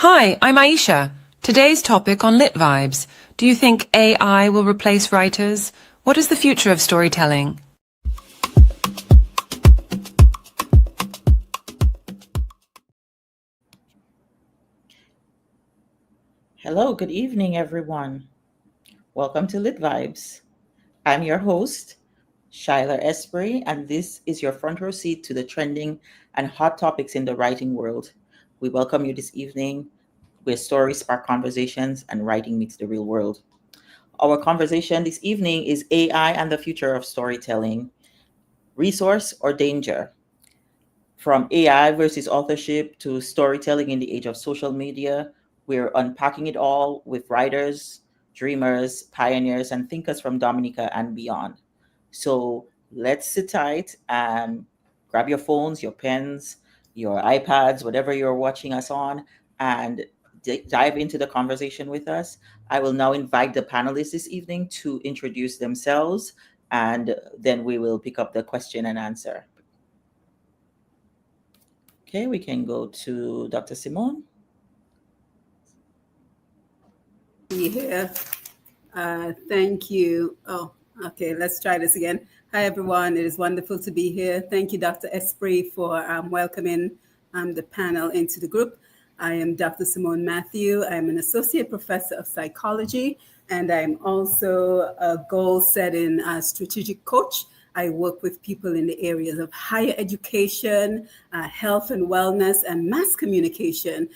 Hi, I'm Aisha. Today's topic on LitVibes. Do you think AI will replace writers? What is the future of storytelling? Hello, good evening, everyone. Welcome to LitVibes. I'm your host, Shyla Esprit, and this is your front row seat to the trending and hot topics in the writing world. We welcome you this evening where stories spark conversations and writing meets the real world. Our conversation this evening is AI and the future of storytelling, resource or danger. From AI versus authorship to storytelling in the age of social media, we're unpacking it all with writers, dreamers, pioneers, and thinkers from Dominica and beyond. So let's sit tight and grab your phones, your pens, your iPads, whatever you're watching us on, and dive into the conversation with us. I will now invite the panelists this evening to introduce themselves, and then we will pick up the question and answer. Okay, we can go to Dr. Simone. Be here. Thank you. Oh, okay, let's try this again. Hi, everyone. It is wonderful to be here. Thank you, Dr. Esprit, for welcoming the panel into the group. I am Dr. Simone Matthew. I'm an associate professor of psychology, and I'm also a goal-setting strategic coach. I work with people in the areas of higher education, health and wellness, and mass communication,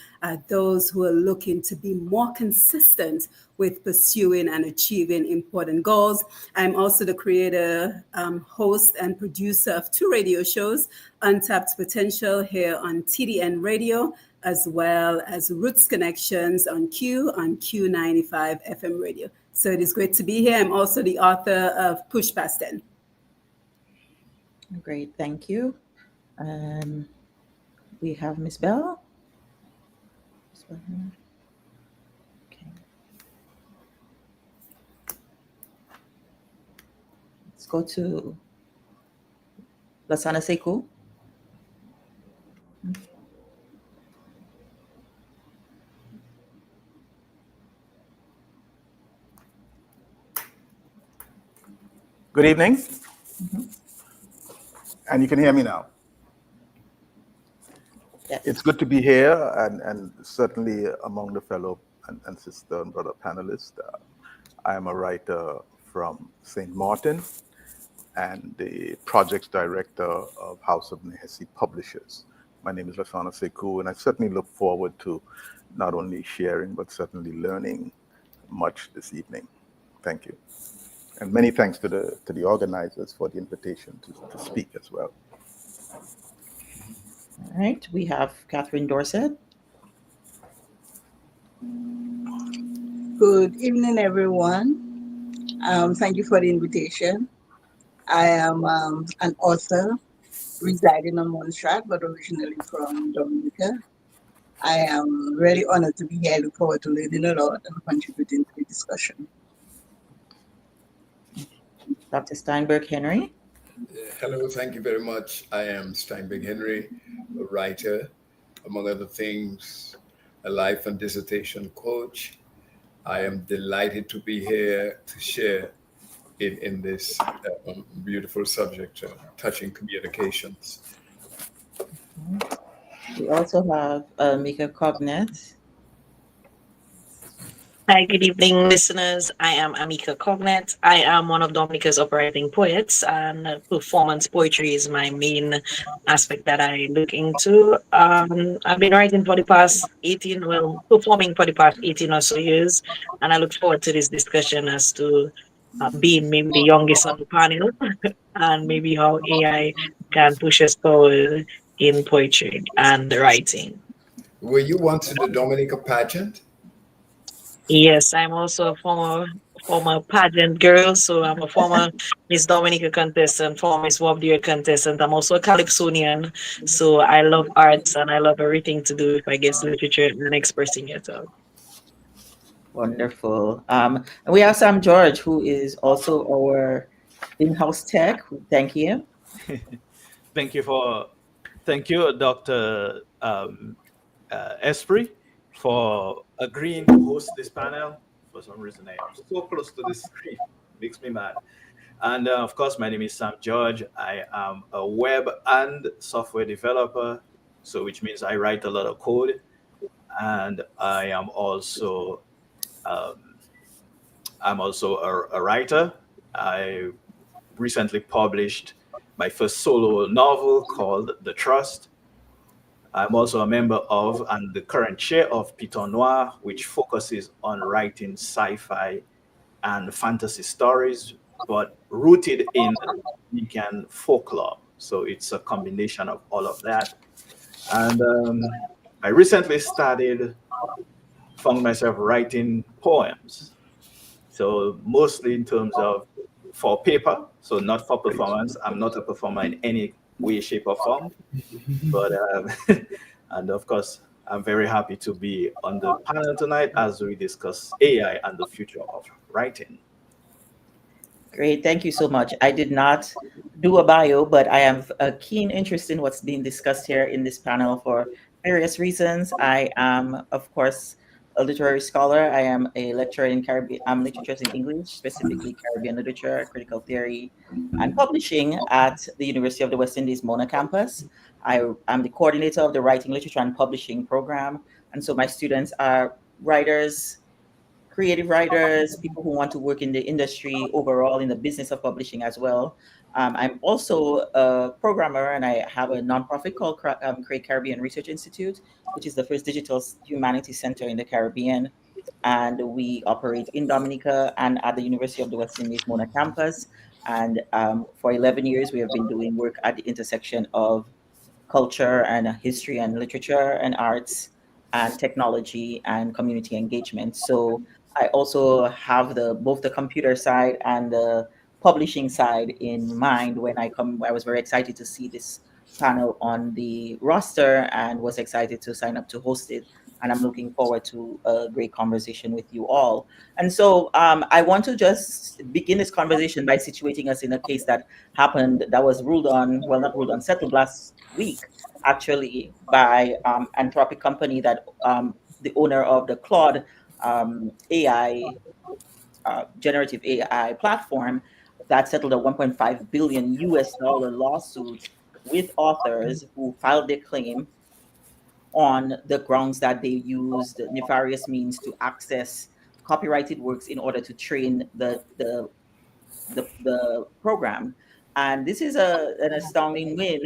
those who are looking to be more consistent with pursuing and achieving important goals. I'm also the creator, host, and producer of 2 radio shows, Untapped Potential here on TDN Radio, as well as Roots Connections on Q95 FM radio. So it is great to be here. I'm also the author of Push Past 10. Great, thank you. We have Miss Bell. Okay. Let's go to Lasana Sekou. Good evening. And you can hear me now. Yes. It's good to be here and certainly among the fellow and sister and brother panelists. I am a writer from St. Martin and the projects director of House of Nehesi Publishers. My name is Lasana Sekou, and I certainly look forward to not only sharing, but certainly learning much this evening. Thank you. And many thanks to the organizers for the invitation to speak as well. All right, we have Catherine Dorset. Good evening, everyone. Thank you for the invitation. I am an author residing on Montserrat, but originally from Dominica. I am really honored to be here. I look forward to learning a lot and contributing to the discussion. Dr. Steinberg Henry. Hello, thank you very much. I am Steinberg Henry, a writer, among other things, a life and dissertation coach. I am delighted to be here to share in this beautiful subject, touching communications. We also have Mika Cognet. Hi, good evening, listeners. I am Amika Cognet. I am one of Dominica's operating poets, and performance poetry is my main aspect that I look into. I've been writing for the past 18, well, performing for the past 18 or so years, and I look forward to this discussion as to being maybe the youngest on the panel and maybe how AI can push us forward in poetry and writing. Were you once in the Dominica pageant? Yes, I'm also a former pageant girl, so I'm a former Miss Dominica contestant, former Miss World Year contestant. I'm also a calypsonian, so I love arts and I love everything to do with, I guess, literature and expressing yourself. Wonderful. And we have Sam George, who is also our in-house tech. Thank you. Thank you thank you, Dr. Esprit, for agreeing to host this panel. For some reason, I am so close to the screen, makes me mad. And of course, my name is Sam George. I am a web and software developer, so which means I write a lot of code, and um, I'm also a writer. I recently published my first solo novel called The Trust. I'm also a member of and the current chair of Piton Noir, which focuses on writing sci-fi and fantasy stories, but rooted in Dominican folklore. So it's a combination of all of that. And I recently found myself writing poems. So mostly in terms of for paper, so not for performance. I'm not a performer in any way, shape, or form. But and of course, I'm very happy to be on the panel tonight as we discuss AI and the future of writing. Great, thank you so much. I did not do a bio, but I have a keen interest in what's being discussed here in this panel for various reasons. I am, of course, a literary scholar. I am a lecturer in Caribbean literatures in English, specifically Caribbean literature, critical theory, and publishing at the University of the West Indies Mona campus. I am the coordinator of the Writing, Literature, and Publishing program, and so my students are writers, creative writers, people who want to work in the industry overall, in the business of publishing as well. I'm also a programmer, and I have a nonprofit called Create Caribbean Research Institute, which is the first digital humanities center in the Caribbean. And we operate in Dominica and at the University of the West Indies Mona campus. And for 11 years, we have been doing work at the intersection of culture and history and literature and arts and technology and community engagement. So I also have the both the computer side and the publishing side in mind when I come. I was very excited to see this panel on the roster and was excited to sign up to host it. And I'm looking forward to a great conversation with you all. And so I want to just begin this conversation by situating us in a case that happened that was ruled on, well, not ruled on, settled last week, actually, by Anthropic company that the owner of the Claude AI, generative AI platform that settled a 1.5 billion US dollar lawsuit with authors who filed their claim on the grounds that they used nefarious means to access copyrighted works in order to train the program. And this is an astounding win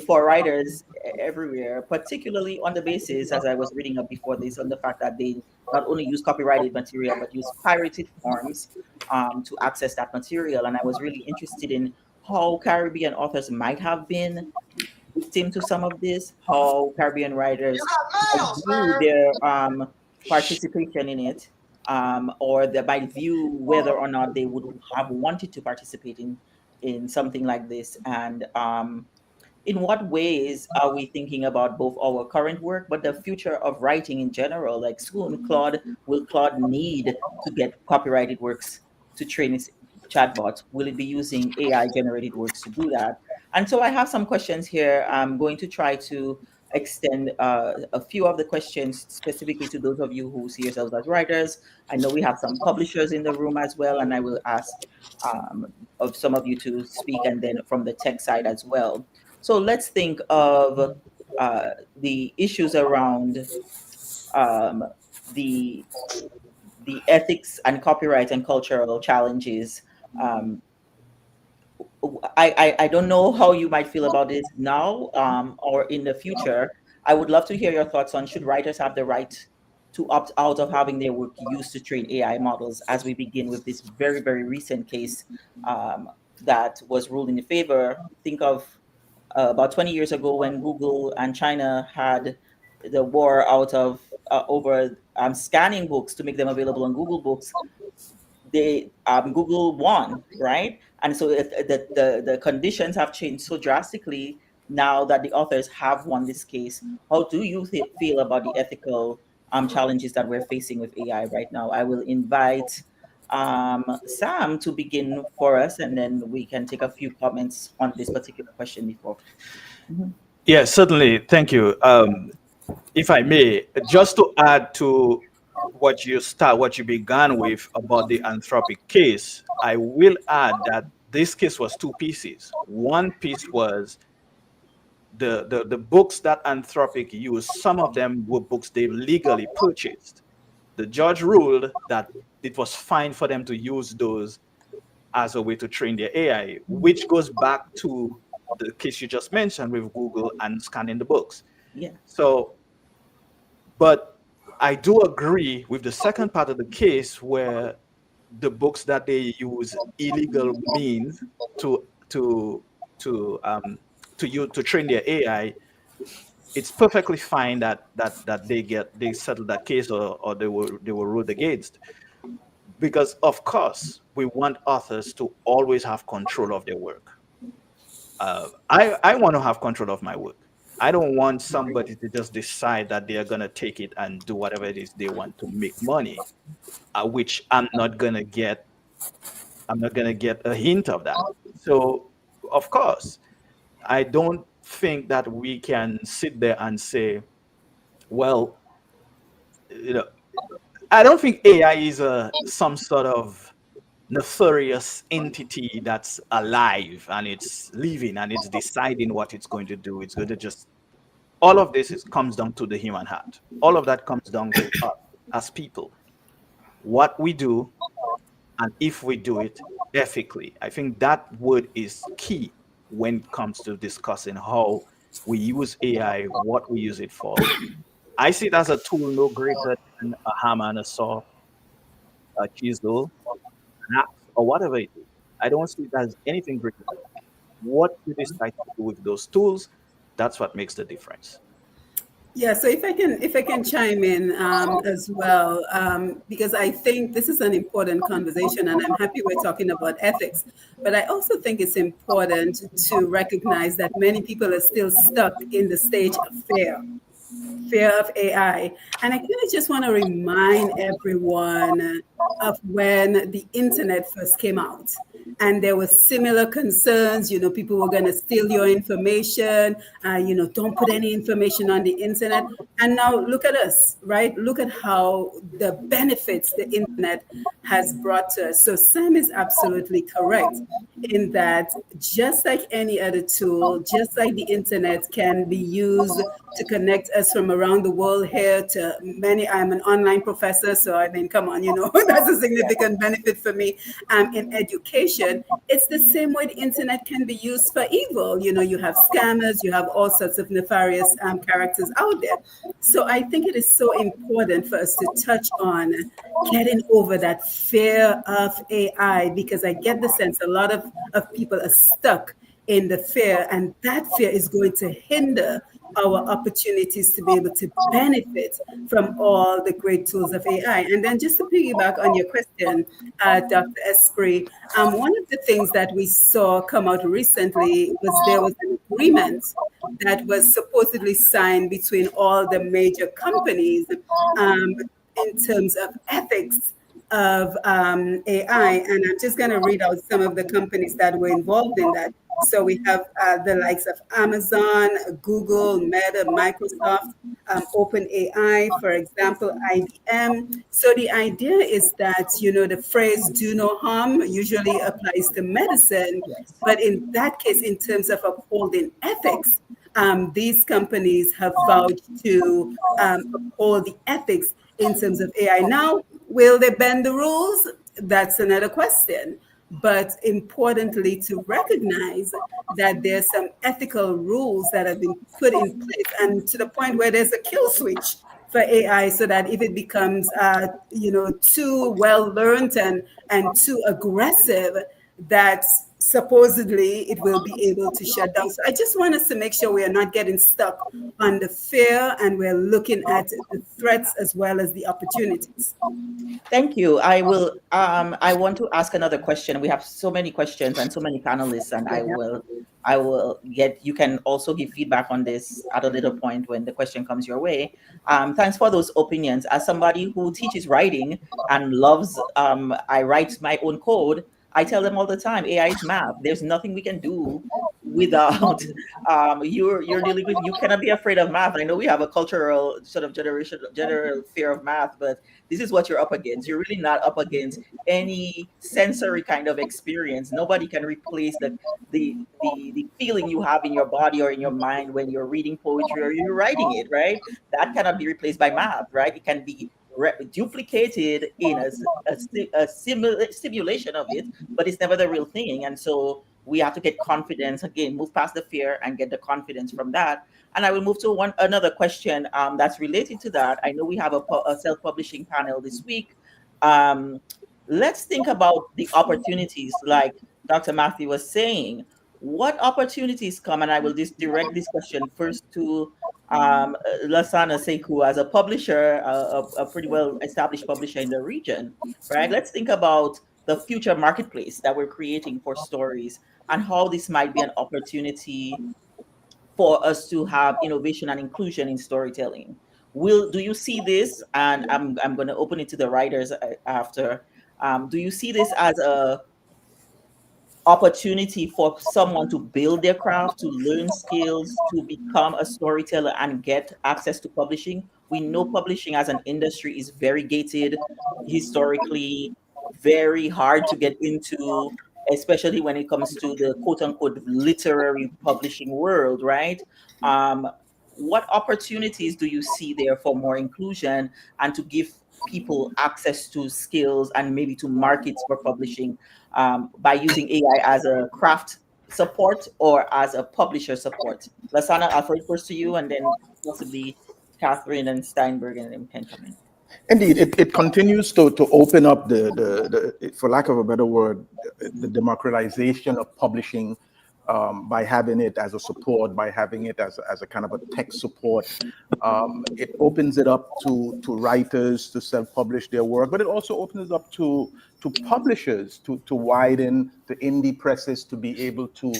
for writers everywhere, particularly on the basis, as I was reading up before this, on the fact that they not only use copyrighted material, but use pirated forms to access that material. And I was really interested in how Caribbean authors might have been victim to some of this, how Caribbean writers might view their participation in it, or they might view whether or not they would have wanted to participate in something like this, and in what ways are we thinking about both our current work but the future of writing in general? Like soon, will Claude need to get copyrighted works to train its chatbot? Will it be using AI generated works to do that? And so I have some questions here. I'm going to try to extend a few of the questions specifically to those of you who see yourselves as writers. I know we have some publishers in the room as well, and I will ask of some of you to speak, and then from the tech side as well. So let's think of the issues around um, the the ethics and copyright and cultural challenges. I don't know how you might feel about this now, or in the future. I would love to hear your thoughts on, should writers have the right to opt out of having their work used to train AI models, as we begin with this very, very recent case that was ruled in the favor. Think of about 20 years ago when Google and China had the war out of over scanning books to make them available on Google Books. They Google won, right? And so the conditions have changed so drastically now that the authors have won this case. How do you feel about the ethical challenges that we're facing with AI right now? I will invite Sam to begin for us, and then we can take a few comments on this particular question before. Mhm. Yeah, certainly. Thank you. If I may, just to add to what you began with about the Anthropic case, I will add that this case was two pieces. One piece was the books that Anthropic used. Some of them were books they legally purchased. The judge ruled that it was fine for them to use those as a way to train their AI, which goes back to the case you just mentioned with Google and scanning the books. Yeah. So, but I do agree with the second part of the case where the books that they use illegal means to to to to train their AI. It's perfectly fine that they settle that case, or they were ruled against, because of course we want authors to always have control of their work. I want to have control of my work. I don't want somebody to just decide that they are going to take it and do whatever it is they want to make money, which I'm not going to get. I'm not going to get a hint of that. So, of course, I don't think that we can sit there and say, well, you know, I don't think AI is some sort of nefarious entity that's alive and it's living and it's deciding what it's going to do. It's going to just, all of this comes down to the human heart. All of that comes down to us as people. What we do, and if we do it ethically. I think that word is key when it comes to discussing how we use AI, what we use it for. I see it as a tool no greater than a hammer and a saw, a chisel, an axe, or whatever it is. I don't see it as anything greater than that. What you decide to do with those tools, that's what makes the difference. Yeah, so if I can chime in as well, because I think this is an important conversation, and I'm happy we're talking about ethics. But I also think it's important to recognize that many people are still stuck in the stage of fear of AI. And I kind of just want to remind everyone of when the internet first came out. And there were similar concerns, people were going to steal your information, don't put any information on the internet. And now look at us, right? Look at how the benefits the internet has brought to us. So Sam is absolutely correct in that just like any other tool, just like the internet can be used to connect us from around the world here to many. I'm an online professor, so I mean, come on, that's a significant benefit for me in education. It's the same way the internet can be used for evil. You have scammers, you have all sorts of nefarious characters out there. So I think it is so important for us to touch on getting over that fear of AI, because I get the sense a lot of people are stuck in the fear, and that fear is going to hinder our opportunities to be able to benefit from all the great tools of AI. And then just to piggyback on your question, Dr. Esprit, one of the things that we saw come out recently was there was an agreement that was supposedly signed between all the major companies in terms of ethics of AI. And I'm just going to read out some of the companies that were involved in that. So we have the likes of Amazon, Google, Meta, Microsoft, OpenAI, for example, IBM. So the idea is that, the phrase do no harm usually applies to medicine. But in that case, in terms of upholding ethics, these companies have vowed to uphold the ethics in terms of AI. Now, Will they bend the rules? That's another question. But importantly, to recognize that there's some ethical rules that have been put in place, and to the point where there's a kill switch for AI, so that if it becomes, too well learned and too aggressive, that supposedly it will be able to shut down. So I just want us to make sure we are not getting stuck on the fear, and we're looking at the threats as well as the opportunities. Thank you. I want to ask another question. We have so many questions and so many panelists, and I will get, you can also give feedback on this at a later point when the question comes your way. Thanks for those opinions. As somebody who teaches writing and loves, I write my own code. I tell them all the time, AI is math. There's nothing we can do without you're dealing with, you cannot be afraid of math. I know we have a cultural sort of general fear of math, but this is what you're up against. You're really not up against any sensory kind of experience. Nobody can replace the feeling you have in your body or in your mind when you're reading poetry or you're writing it, right? That cannot be replaced by math, right? It can be duplicated in a simulation of it, but it's never the real thing. And so we have to get confidence again, move past the fear and get the confidence from that. And I will move to another question that's related to that. I know we have a self-publishing panel this week. Um, let's think about the opportunities, like Dr. Matthew was saying. What opportunities come? And I will just direct this question first to Lasana Sekou as a publisher, a pretty well established publisher in the region, right? Let's think about the future marketplace that we're creating for stories and how this might be an opportunity for us to have innovation and inclusion in storytelling. Do you see this? And I'm going to open it to the writers after. Do you see this as a opportunity for someone to build their craft, to learn skills, to become a storyteller and get access to publishing? We know publishing as an industry is very gated, historically, very hard to get into, especially when it comes to the quote unquote literary publishing world, right? Um, what opportunities do you see there for more inclusion and to give people access to skills and maybe to markets for publishing by using AI as a craft support or as a publisher support? Lasana, I'll throw it first to you, and then possibly Catherine and Steinberg, and then can come in. Indeed, it continues to open up the, for lack of a better word, the democratization of publishing by having it as a support, by having it as a kind of a tech support. It opens it up to writers to self-publish their work, but it also opens it up to publishers to widen, to indie presses to be able to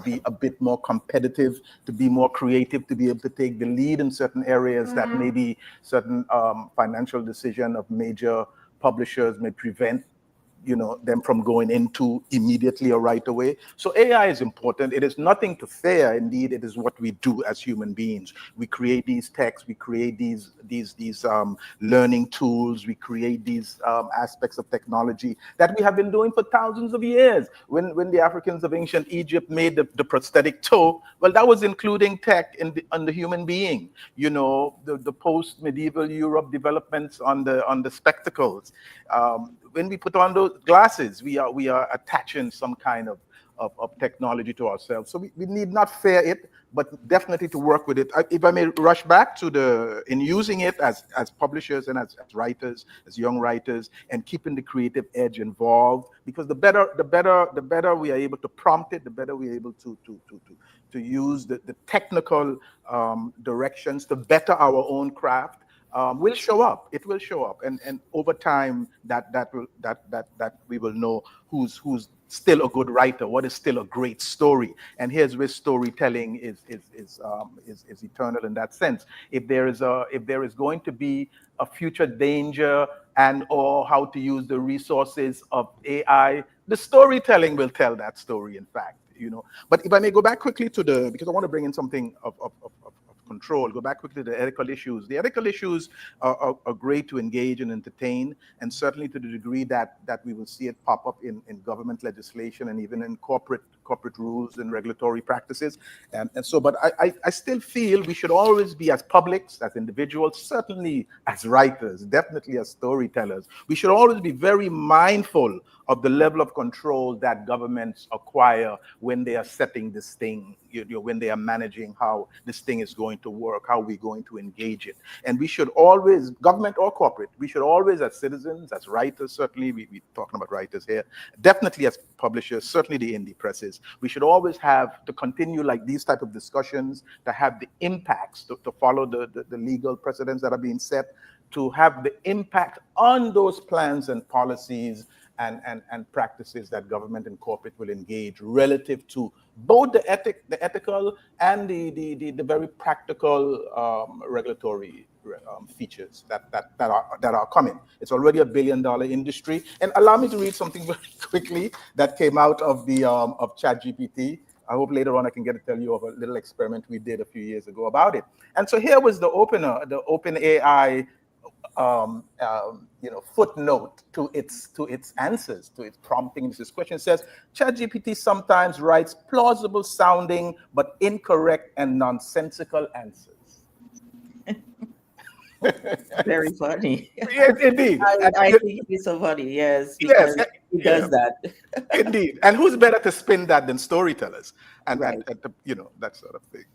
be a bit more competitive, to be more creative, to be able to take the lead in certain areas that maybe certain financial decision of major publishers may prevent them from going into immediately or right away. So AI is important. It is nothing to fear. Indeed, it is what we do as human beings. We create these texts, we create these learning tools, we create these aspects of technology that we have been doing for thousands of years. When the Africans of ancient Egypt made the prosthetic toe, well, that was including tech in the human being. The post-medieval Europe developments on the spectacles. When we put on those glasses, we are attaching some kind of technology to ourselves. So we need not fear it, but definitely to work with it. If I may rush back to in using it as publishers and as writers, as young writers, and keeping the creative edge involved, because the better we are able to prompt it, the better we are able to use the technical directions to better our own craft. Will show up. It will show up, and over time, that we will know who's still a good writer, what is still a great story. And here's where storytelling is eternal in that sense. If there is going to be a future danger and or how to use the resources of AI, the storytelling will tell that story. In fact, But if I may go back quickly because I want to bring in something of control, go back quickly to the ethical issues. The ethical issues are great to engage and entertain, and certainly to the degree that we will see it pop up in government legislation and even in corporate corporate rules and regulatory practices. And so, but I still feel we should always be, as publics, as individuals, certainly as writers, definitely as storytellers, we should always be very mindful of the level of control that governments acquire when they are setting this thing, when they are managing how this thing is going to work, how we're going to engage it. And we should always, government or corporate, we should always, as citizens, as writers, certainly, we're talking about writers here, definitely as publishers, certainly the indie presses, we should always have to continue like these type of discussions, to have the impacts, to follow the legal precedents that are being set, to have the impact on those plans and policies and practices that government and corporate will engage relative to both the ethical and the very practical regulatory features that are coming. It's already $1 billion industry. And allow me to read something very quickly that came out of the of ChatGPT. I hope later on I can get to tell you of a little experiment we did a few years ago about it. And so here was the OpenAI footnote to its answers, to its prompting. This question says, ChatGPT sometimes writes plausible sounding but incorrect and nonsensical answers. Very funny. Yes, indeed. I think it's so funny, yes, because he does that. Indeed. And who's better to spin that than storytellers? And, right. and that sort of thing.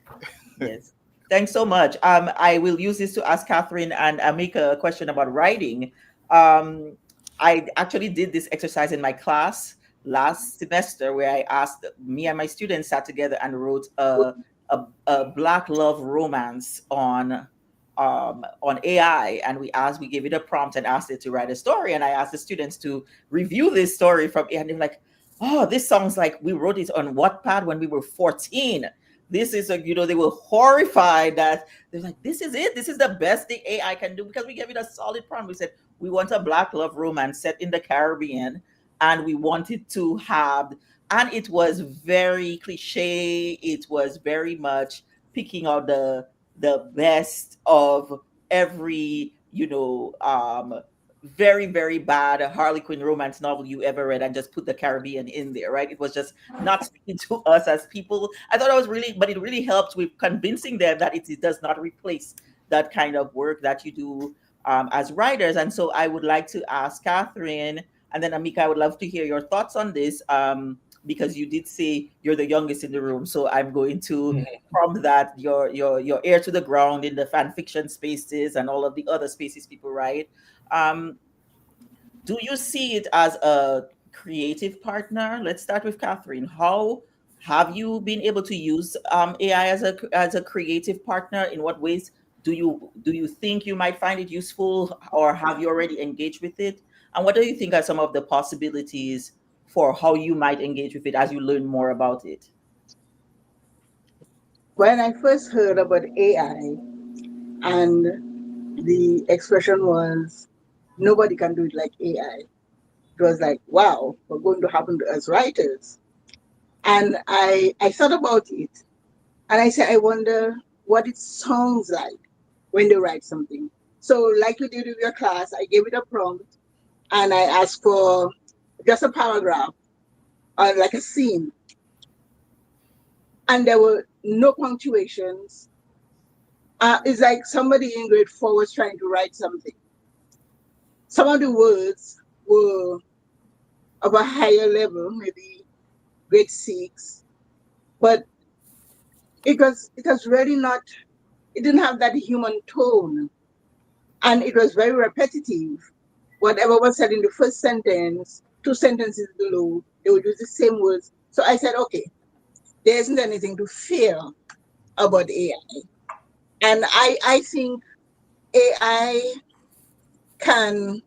Yes. Thanks so much. I will use this to ask Catherine and Amika a question about writing. I actually did this exercise in my class last semester where I asked, me and my students sat together and wrote a Black love romance on AI, and we gave it a prompt and asked it to write a story, and I asked the students to review this story from AI, and they're like, oh, this sounds like we wrote it on Wattpad when we were 14. This is they were horrified that they're like, this is it. This is the best thing AI can do, because we gave it a solid prompt. We said, we want a Black love romance set in the Caribbean, and we wanted to have, and it was very cliche. It was very much picking out the best of every, very, very bad Harlequin romance novel you ever read and just put the Caribbean in there, right? It was just not speaking to us as people. I thought but it really helped with convincing them that it does not replace that kind of work that you do as writers. And so I would like to ask Catherine, and then Amika, I would love to hear your thoughts on this, because you did say you're the youngest in the room. So I'm going to prompt that your ear to the ground in the fan fiction spaces and all of the other spaces people write. Do you see it as a creative partner? Let's start with Catherine. How have you been able to use AI as a creative partner? In what ways do you think you might find it useful, or have you already engaged with it? And what do you think are some of the possibilities for how you might engage with it as you learn more about it? When I first heard about AI, and the expression was, nobody can do it like AI, it was like, wow, what's going to happen to us writers? And I thought about it, and I said, I wonder what it sounds like when they write something. So like you did with your class, I gave it a prompt, and I asked for just a paragraph, or like a scene. And there were no punctuations. It's like somebody in grade 4 was trying to write something. Some of the words were of a higher level, maybe grade 6, but it was really not, it didn't have that human tone. And it was very repetitive. Whatever was said in the first sentence, 2 sentences below, they would use the same words. So I said, okay, there isn't anything to fear about AI. And I think AI can,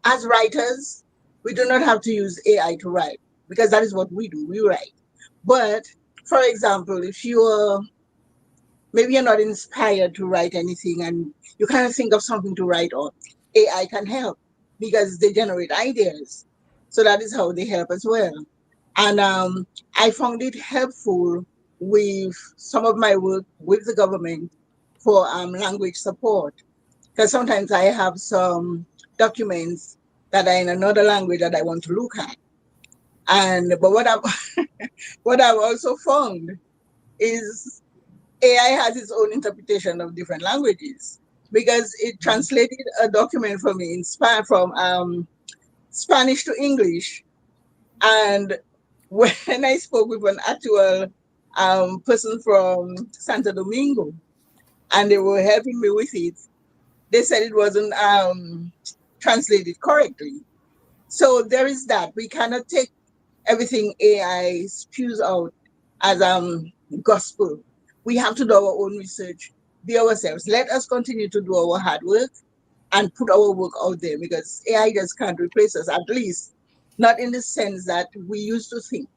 as writers, we do not have to use AI to write, because that is what we do, we write. But for example, if maybe you're not inspired to write anything and you can't think of something to write on, AI can help because they generate ideas. So that is how they help as well. And I found it helpful with some of my work with the government for language support, because sometimes I have some documents that are in another language that I want to look at. And but what I've what I've also found is AI has its own interpretation of different languages because it translated a document for me in from Spanish to English. And when I spoke with an actual person from Santo Domingo, and they were helping me with it, they said it wasn't translated correctly. So there is that. We cannot take everything AI spews out as gospel. We have to do our own research, be ourselves. Let us continue to do our hard work and put our work out there because AI just can't replace us, at least not in the sense that we used to think.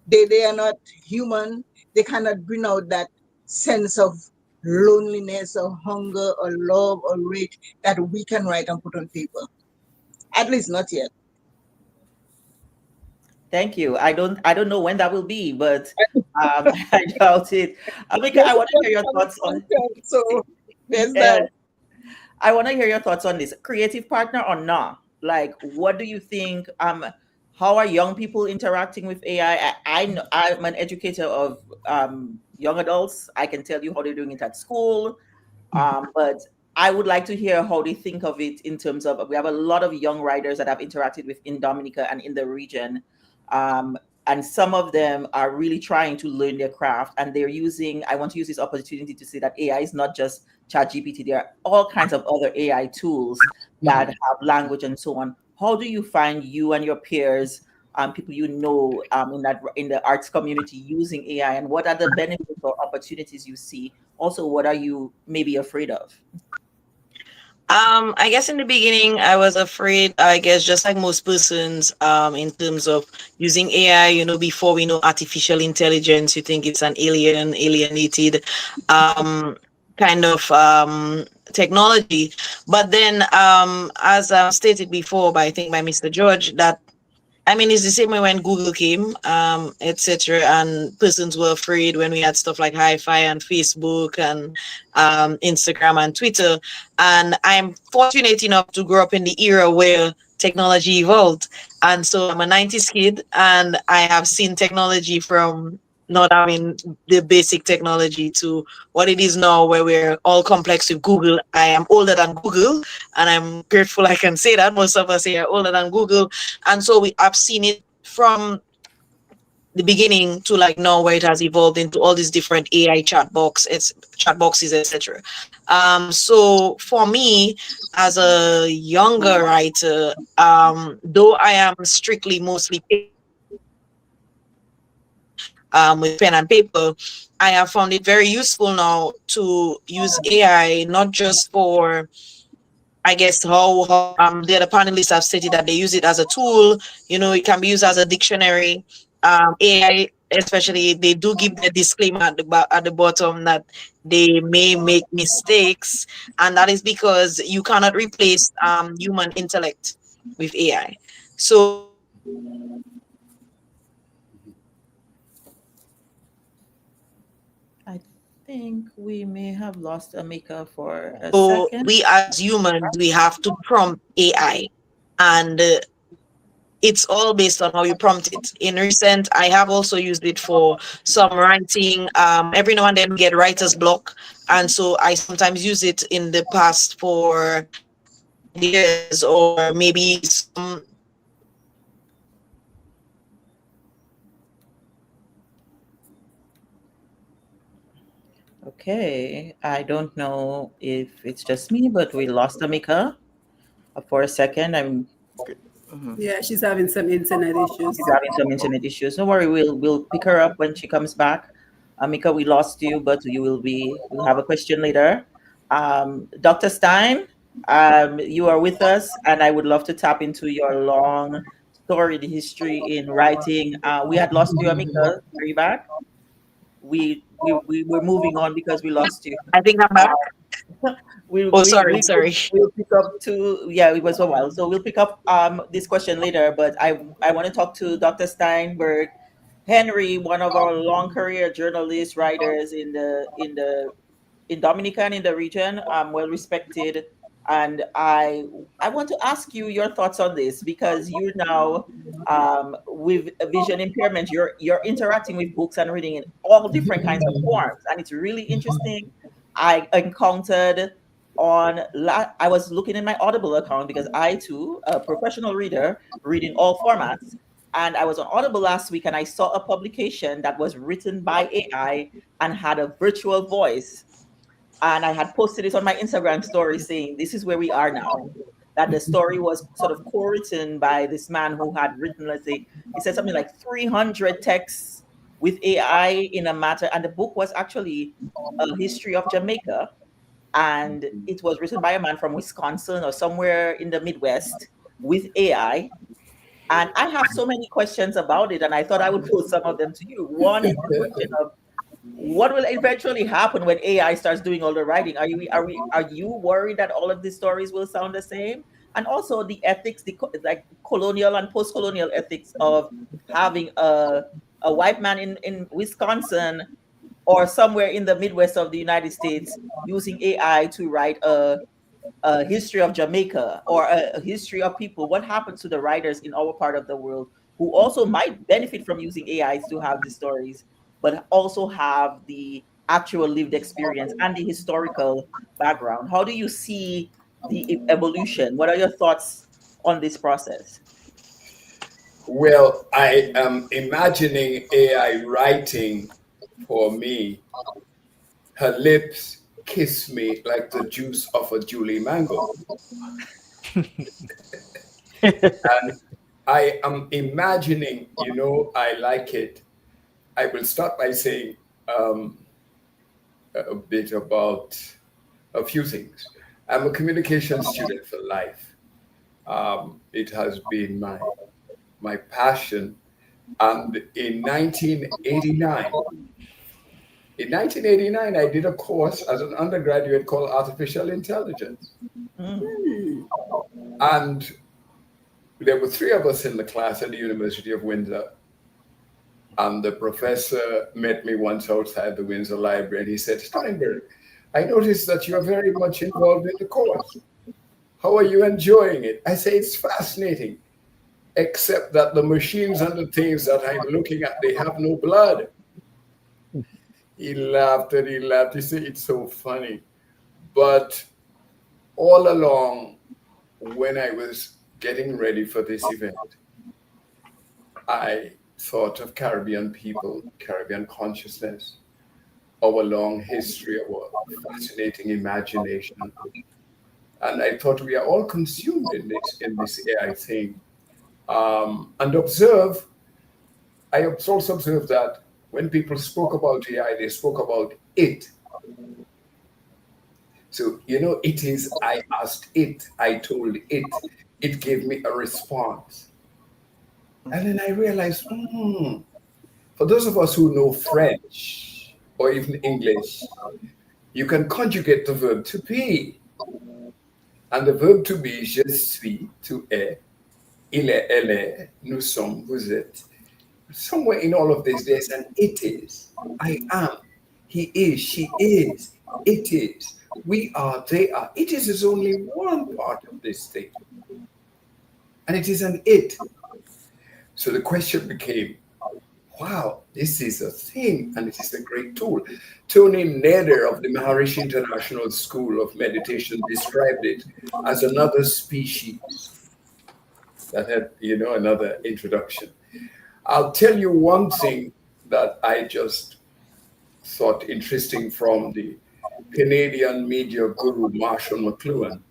They are not human. They cannot bring out that sense of loneliness or hunger or love or rage that we can write and put on paper. At least not yet. Thank you. I don't know when that will be, but I doubt it. Amika, Yes, I want to that's hear your coming thoughts on. content. So there's Yes, that. I want to hear your thoughts on this. Creative partner or not? Like, what do you think? How are young people interacting with AI? I know I'm an educator of young adults. I can tell you how they're doing it at school. But I would like to hear how they think of it in terms of we have a lot of young writers that I've interacted with in Dominica and in the region. Um, and some of them are really trying to learn their craft and they're using, I want to use this opportunity to say that AI is not just ChatGPT. There are all kinds of other AI tools that have language and so on. How do you find you and your peers, people you know in the arts community using AI, and what are the benefits or opportunities you see? Also, what are you maybe afraid of? I guess in the beginning, I was afraid, I guess, just like most persons, in terms of using AI, before we know artificial intelligence, you think it's an alienated, kind of, technology. But then, as stated before by, I think, by Mr. George, that I mean, it's the same way when Google came, etc. And persons were afraid when we had stuff like Hi-Fi and Facebook and Instagram and Twitter. And I'm fortunate enough to grow up in the era where technology evolved. And so I'm a 90s kid, and I have seen technology from not having the basic technology to what it is now, where we're all complex with Google. I am older than Google, and I'm grateful I can say that. Most of us here are older than Google, and so I've seen it from the beginning to like now, where it has evolved into all these different AI chat boxes, etc. So for me, as a younger writer, though I am strictly mostly with pen and paper, I have found it very useful now to use AI not just for, I guess, how the other panelists have stated that they use it as a tool. It can be used as a dictionary. AI, especially, they do give the disclaimer at the bottom that they may make mistakes, and that is because you cannot replace human intellect with AI. So I think we may have lost Amika for a second. we as humans, we have to prompt AI, and it's all based on how you prompt it. In recent, I have also used it for some writing. Every now and then we get writer's block, and so I sometimes use it in the past for ideas or maybe some. Okay, I don't know if it's just me, but we lost Amika for a second. Okay. Mhm. Yeah, she's having some internet issues. She's having some internet issues. Don't worry, we'll pick her up when she comes back. Amika, we lost you, but we'll have a question later. Dr. Stein, you are with us, and I would love to tap into your long storied history in writing. We had lost you, Amika. Are you back? We were moving on because we lost you. I think I'm back. we Oh, we sorry, we will sorry. we'll pick up to, yeah, it was a while, so we'll pick up this question later, but I want to talk to Dr. Steinberg. Henry, one of our long career journalists, writers in Dominica and in the region, well respected, And I want to ask you your thoughts on this, because you now, with a vision impairment, you're interacting with books and reading in all different kinds of forms, and it's really interesting. I encountered I was looking in my Audible account, because I too, a professional reader, read in all formats. And I was on Audible last week, and I saw a publication that was written by AI and had a virtual voice. And I had posted it on my Instagram story saying, this is where we are now. That the story was sort of co-written by this man who had written, let's say, he said something like 300 texts with AI in a matter. And the book was actually a history of Jamaica. And it was written by a man from Wisconsin or somewhere in the Midwest with AI. And I have so many questions about it. And I thought I would pose some of them to you. One is the question of, what will eventually happen when AI starts doing all the writing? Are you worried that all of these stories will sound the same? And also the ethics, like colonial and post-colonial ethics of having a white man in Wisconsin or somewhere in the Midwest of the United States using AI to write a history of Jamaica or a history of people. What happens to the writers in our part of the world who also might benefit from using AIs to have the stories, but also have the actual lived experience and the historical background? How do you see the evolution? What are your thoughts on this process? Well, I am imagining AI writing for me. Her lips kiss me like the juice of a Julie mango. And I am imagining, I like it. I will start by saying a bit about a few things. I'm a communication student for life. It has been my passion. And in 1989, I did a course as an undergraduate called Artificial Intelligence. Mm. And there were three of us in the class at the University of Windsor. And the professor met me once outside the Windsor Library, and he said, Steinberg, I noticed that you're very much involved in the course. How are you enjoying it? I say, it's fascinating, except that the machines and the things that I'm looking at, they have no blood. He laughed and he laughed. He said, it's so funny. But all along, when I was getting ready for this event, I thought of Caribbean people, Caribbean consciousness, our long history, our fascinating imagination. And I thought we are all consumed in this AI thing. And I also observed that when people spoke about AI, they spoke about it. So, it is, I asked it, I told it gave me a response. And then I realized, for those of us who know French or even English, you can conjugate the verb to be. And the verb to be, je suis, tu es, il est, elle est, nous sommes, vous êtes. Somewhere in all of this, there's an it is. I am. He is, she is, it is. We are, they are. It is only one part of this thing. And it is an it. So the question became, wow, this is a thing, and it is a great tool. Tony Nader of the Maharishi International School of Meditation described it as another species. That had, another introduction. I'll tell you one thing that I just thought interesting from the Canadian media guru Marshall McLuhan.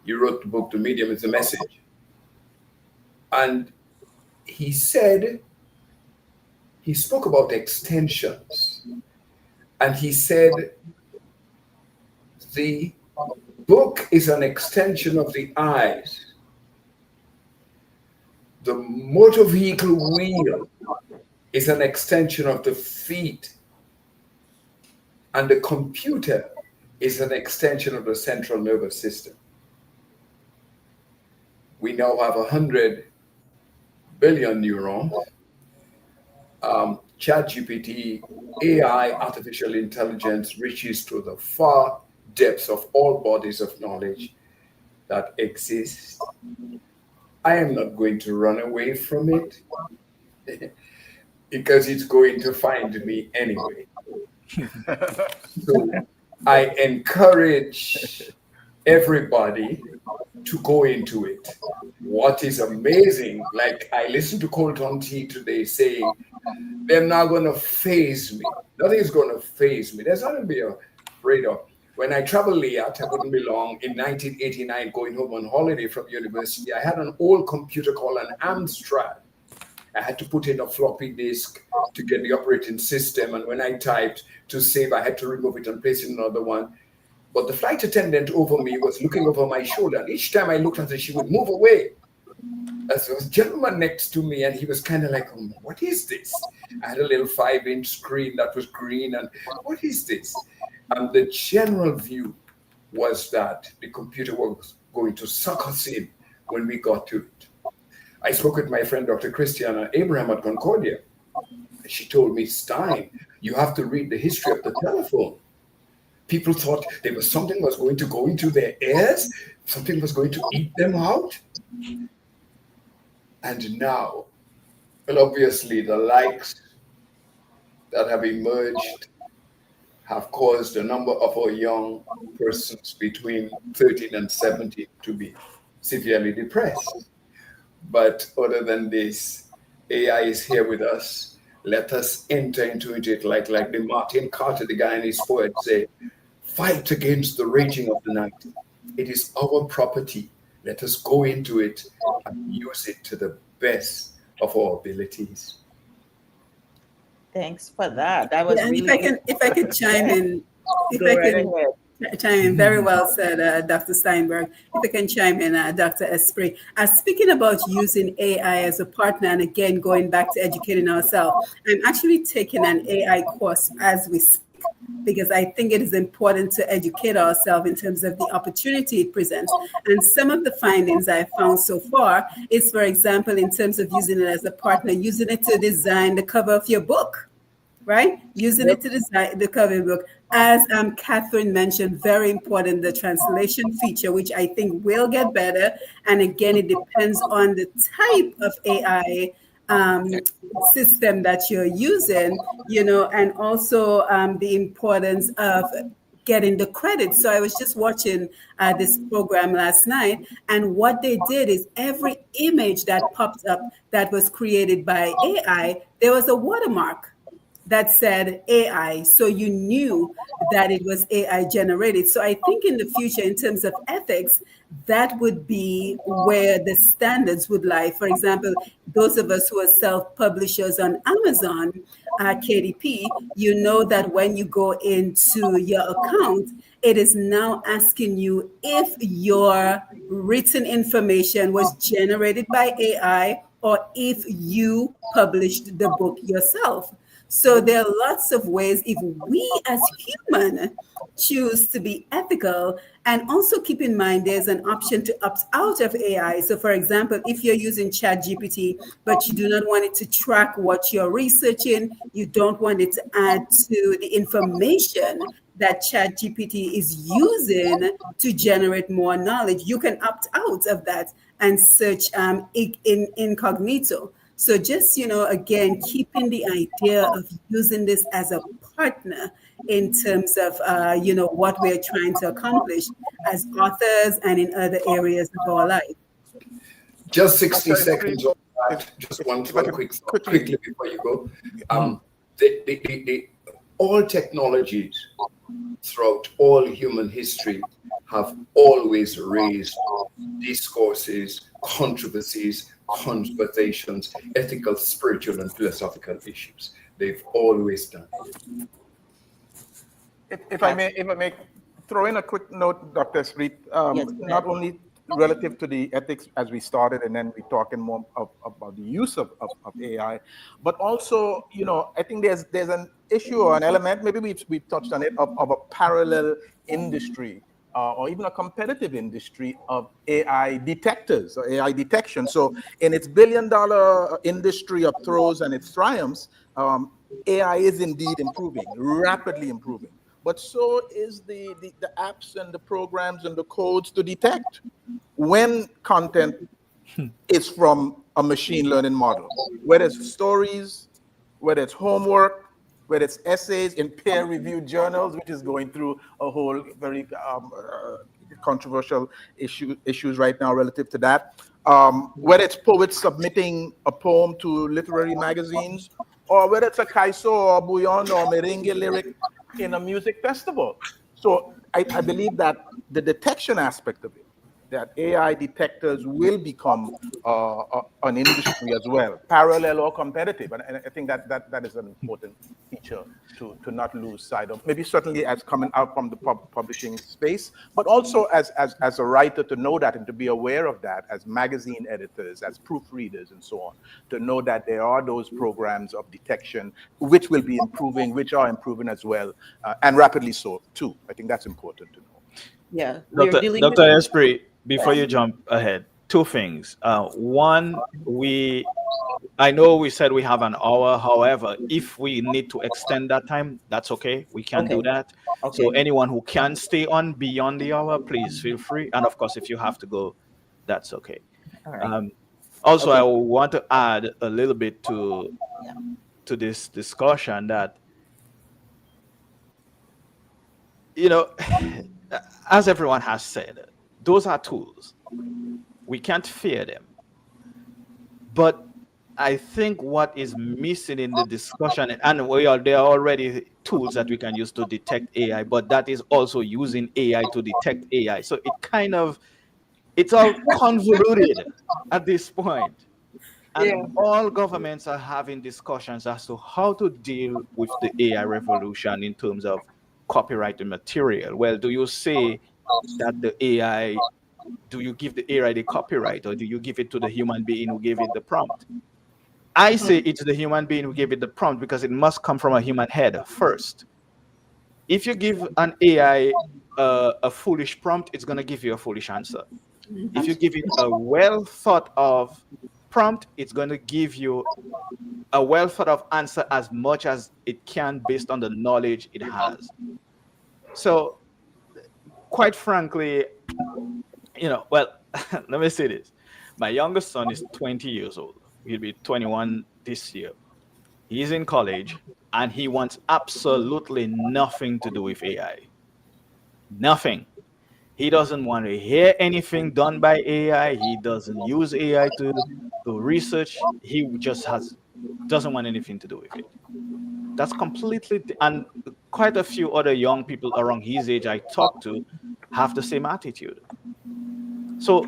He wrote the book, The Medium is the Message. And he spoke about extensions. And he said, the book is an extension of the eyes. The motor vehicle wheel is an extension of the feet. And the computer is an extension of the central nervous system. We now have 100 billion neurons. ChatGPT, AI, artificial intelligence reaches to the far depths of all bodies of knowledge that exist. I am not going to run away from it because it's going to find me anyway. So I encourage everybody to go into it. What is amazing, like I listened to Colton T today saying, they're not going to phase me. Nothing's going to phase me. There's nothing to be afraid of. When I traveled Liat, I wouldn't be long, in 1989, going home on holiday from university, I had an old computer called an Amstrad. I had to put in a floppy disk to get the operating system. And when I typed to save, I had to remove it and place in another one. But the flight attendant over me was looking over my shoulder. And each time I looked at her, she would move away. There was a gentleman next to me, and he was kind of like, oh, what is this? I had a little 5-inch screen that was green. And what is this? And the general view was that the computer was going to suck us in when we got to it. I spoke with my friend, Dr. Christiana Abraham at Concordia. She told me, Stein, you have to read the history of the telephone. People thought there was something was going to go into their ears, something was going to eat them out. And now, well, obviously, the likes that have emerged have caused a number of our young persons between 13 and 17 to be severely depressed. But other than this, AI is here with us. Let us enter into it like the Martin Carter, the guy in his poet, say, fight against the raging of the night. It is our property. Let us go into it and use it to the best of our abilities. Thanks for that. That was really if I can chime in, very well said, Dr. Steinberg. If I can chime in, Dr. Esprit. Speaking about using AI as a partner, and again, going back to educating ourselves, I'm actually taking an AI course as we speak, because I think it is important to educate ourselves in terms of the opportunity it presents. And some of the findings I found so far is, for example, in terms of using it as a partner, using it to design the cover of your book, right? Using it to design the cover of the book. As Catherine mentioned, very important, the translation feature, which I think will get better. And again, it depends on the type of AI system that you're using, and also the importance of getting the credit. So I was just watching this program last night, and what they did is every image that popped up that was created by AI, there was a watermark that said AI, so you knew that it was AI generated. So I think in the future, in terms of ethics, that would be where the standards would lie. For example, those of us who are self-publishers on Amazon, KDP, you know that when you go into your account, it is now asking you if your written information was generated by AI or if you published the book yourself. So there are lots of ways, if we as human choose to be ethical, and also keep in mind there's an option to opt out of AI. So for example, if you're using ChatGPT, but you do not want it to track what you're researching, you don't want it to add to the information that ChatGPT is using to generate more knowledge, you can opt out of that and search in incognito. So just, again, keeping the idea of using this as a partner in terms of, what we're trying to accomplish as authors and in other areas of our life. Just 60 seconds on that. Just one quick thought, quickly before you go. All technologies throughout all human history have always raised discourses, controversies, conversations, ethical, spiritual, and philosophical issues. They've always done it. If I may throw in a quick note, Dr. Esprit, not only relative to the ethics as we started, and then we're talking more about the use of AI, but also, I think there's an issue or an element, maybe we've touched on it, of a parallel industry or even a competitive industry of AI detectors or AI detection. So in its billion-dollar industry of throes and its triumphs, AI is indeed improving, rapidly improving. but so is the apps and the programs and the codes to detect when content is from a machine learning model, whether it's stories, whether it's homework, whether it's essays in peer-reviewed journals, which is going through a whole very controversial issues right now relative to that. Whether it's poets submitting a poem to literary magazines, or whether it's a kaiso or bouillon or merengue lyric in a music festival. So I believe that the detection aspect of it, that AI detectors will become an industry as well, parallel or competitive. And I think that is an important feature to not lose sight of. Maybe certainly as coming out from the publishing space, but also as a writer to know that and to be aware of that, as magazine editors, as proofreaders and so on, to know that there are those programs of detection which will be improving, which are improving as well, and rapidly so too. I think that's important to know. Yeah, we're dealing Dr. with. Esprit, before you jump ahead, two things. One, I know we said we have an hour. However, if we need to extend that time, that's okay. We can do Okay. that. So Okay. anyone who can stay on beyond the hour, please feel free. And of course, if you have to go, that's okay. All right. Also, I Okay. want to add a little bit to Yeah. this discussion that, you know, as everyone has said, those are tools. We can't fear them. But I think what is missing in the discussion, and there are already tools that we can use to detect AI, but that is also using AI to detect AI. So it's all convoluted at this point. And Yeah. all governments are having discussions as to how to deal with the AI revolution in terms of copyrighted material. Well, do you say that do you give the AI the copyright, or do you give it to the human being who gave it the prompt? I say it's the human being who gave it the prompt because it must come from a human head first. If you give an AI a foolish prompt, it's going to give you a foolish answer. If you give it a well thought of prompt, it's going to give you a well thought of answer as much as it can based on the knowledge it has. So, quite frankly, well, let me say this. My youngest son is 20 years old. He'll be 21 this year. He's in college and he wants absolutely nothing to do with AI. Nothing. He doesn't want to hear anything done by AI. He doesn't use AI to research. He just doesn't want anything to do with it. That's completely, and quite a few other young people around his age I talk to have the same attitude. So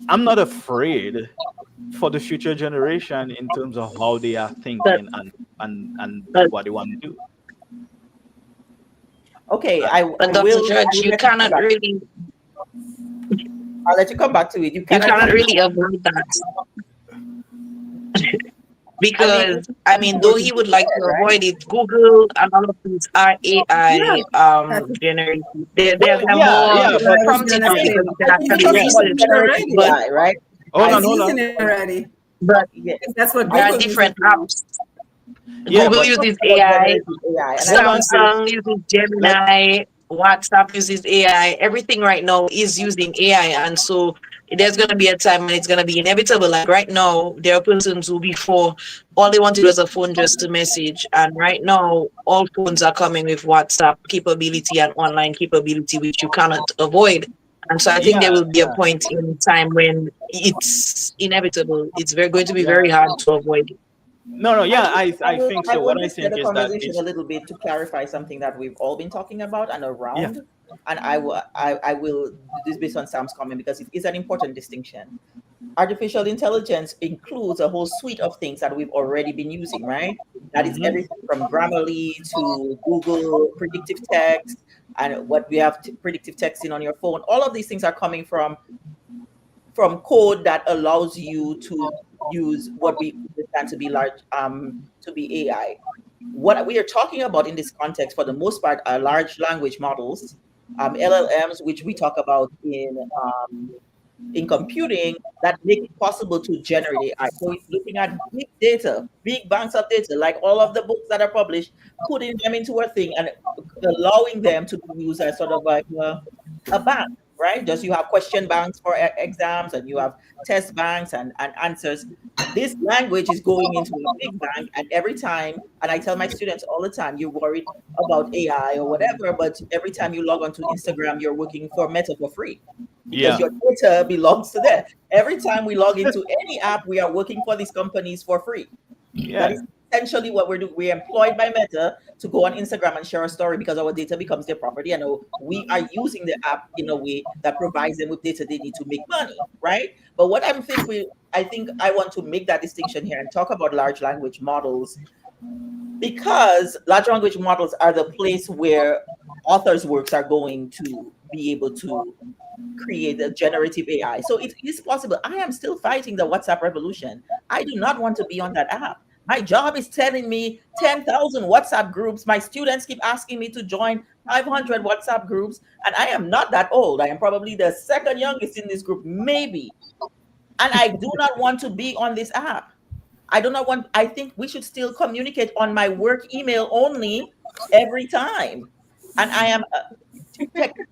I'm not afraid for the future generation in terms of how they are But thinking and but what they want to do. Okay. but I Dr. will. I Judge, will let you come back. I'll let you come back to it. You You cannot cannot really. really avoid that. I mean, Because it's I a mean, though he working would like together, to right? avoid it, Google and all of these are Yeah, AI that's generated. Well, They're yeah, more yeah, what but I was prompted gonna on yeah, say. because you can But he's actually Talking about using research. it generative But already. AI, right? hold I on, He's hold using on. it already but yeah. because that's what I there are Google uses different now. apps. Yeah, Google but uses about AI, generative AI, and I hold think on, that sis. Samsung uses Let Gemini, WhatsApp uses AI. Everything right now is using AI, and so there's gonna be a time when it's gonna be inevitable. Like right now, there are persons who before all they wanted was a phone just to message, and right now all phones are coming with WhatsApp capability and online capability, which you cannot avoid. And so I think there yeah, will be a point in time when it's inevitable. It's very going to be yeah. very hard to avoid. no, no, yeah, I will. think I so. will What I just set think the is that conversation a it's little bit to clarify something that we've all been talking about and yeah, around. And I will do this based on Sam's comment because it is an important distinction. Artificial intelligence includes a whole suite of things that we've already been using, right? That is hmm everything from Grammarly to Google predictive text and what we have predictive texting on your phone. All of these things are coming from code that allows you to use what we understand to be to be AI. What we are talking about in this context, for the most part, are large language models, LLMs, which we talk about in in computing that make it possible to generate AI. So it's looking at big data, big banks of data, like all of the books that are published, putting them into a thing and allowing them to be used as sort of like a bank, right? Just you have question banks for exams and you have test banks and answers. This language is going into a big bank, and every time, and I tell my students all the time, you're worried about AI or whatever, but every time you log onto Instagram, you're working for Meta for free because Yeah. your data belongs to them. Every time we log into any app, we are working for these companies for free. That Yeah. is essentially what we're doing. We're employed by Meta to go on Instagram and share a story because our data becomes their property, and we are using the app in a way that provides them with data they need to make money, right? But what I think I want to make that distinction here and talk about large language models, because large language models are the place where authors' works are going to be able to create a generative AI. So it is possible. I am still fighting the WhatsApp revolution. I do not want to be on that app. My job is telling me 10,000 WhatsApp groups. My students keep asking me to join 500 WhatsApp groups, and I am not that old. I am probably the second youngest in this group, maybe. And I do not want to be on this app. I think we should still communicate on my work email only every time. And I am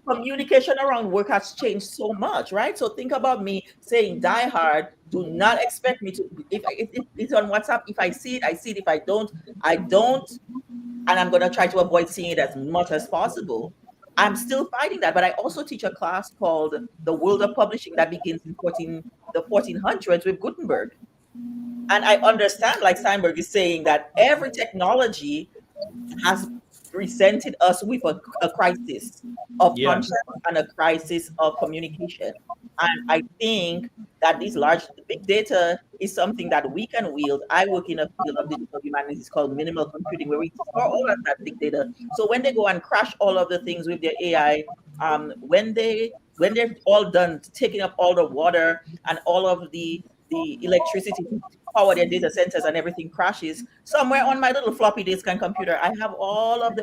communication around work has changed so much, right? So think about me saying die hard. Do not expect me to, if it's on WhatsApp, if I see it, I see it. If I don't, I don't. And I'm going to try to avoid seeing it as much as possible. I'm still fighting that. But I also teach a class called The World of Publishing that begins in the 1400s with Gutenberg. And I understand, like Steinberg is saying, that every technology has presented us with a crisis of Yeah. conscience and a crisis of communication. And I think that big data is something that we can wield. I work in a field of digital humanities called minimal computing, where we store all of that big data. So when they go and crash all of the things with their AI, when they're all done taking up all the water and all of the electricity to power their data centers and everything crashes, somewhere on my little floppy disk and computer, I have all of the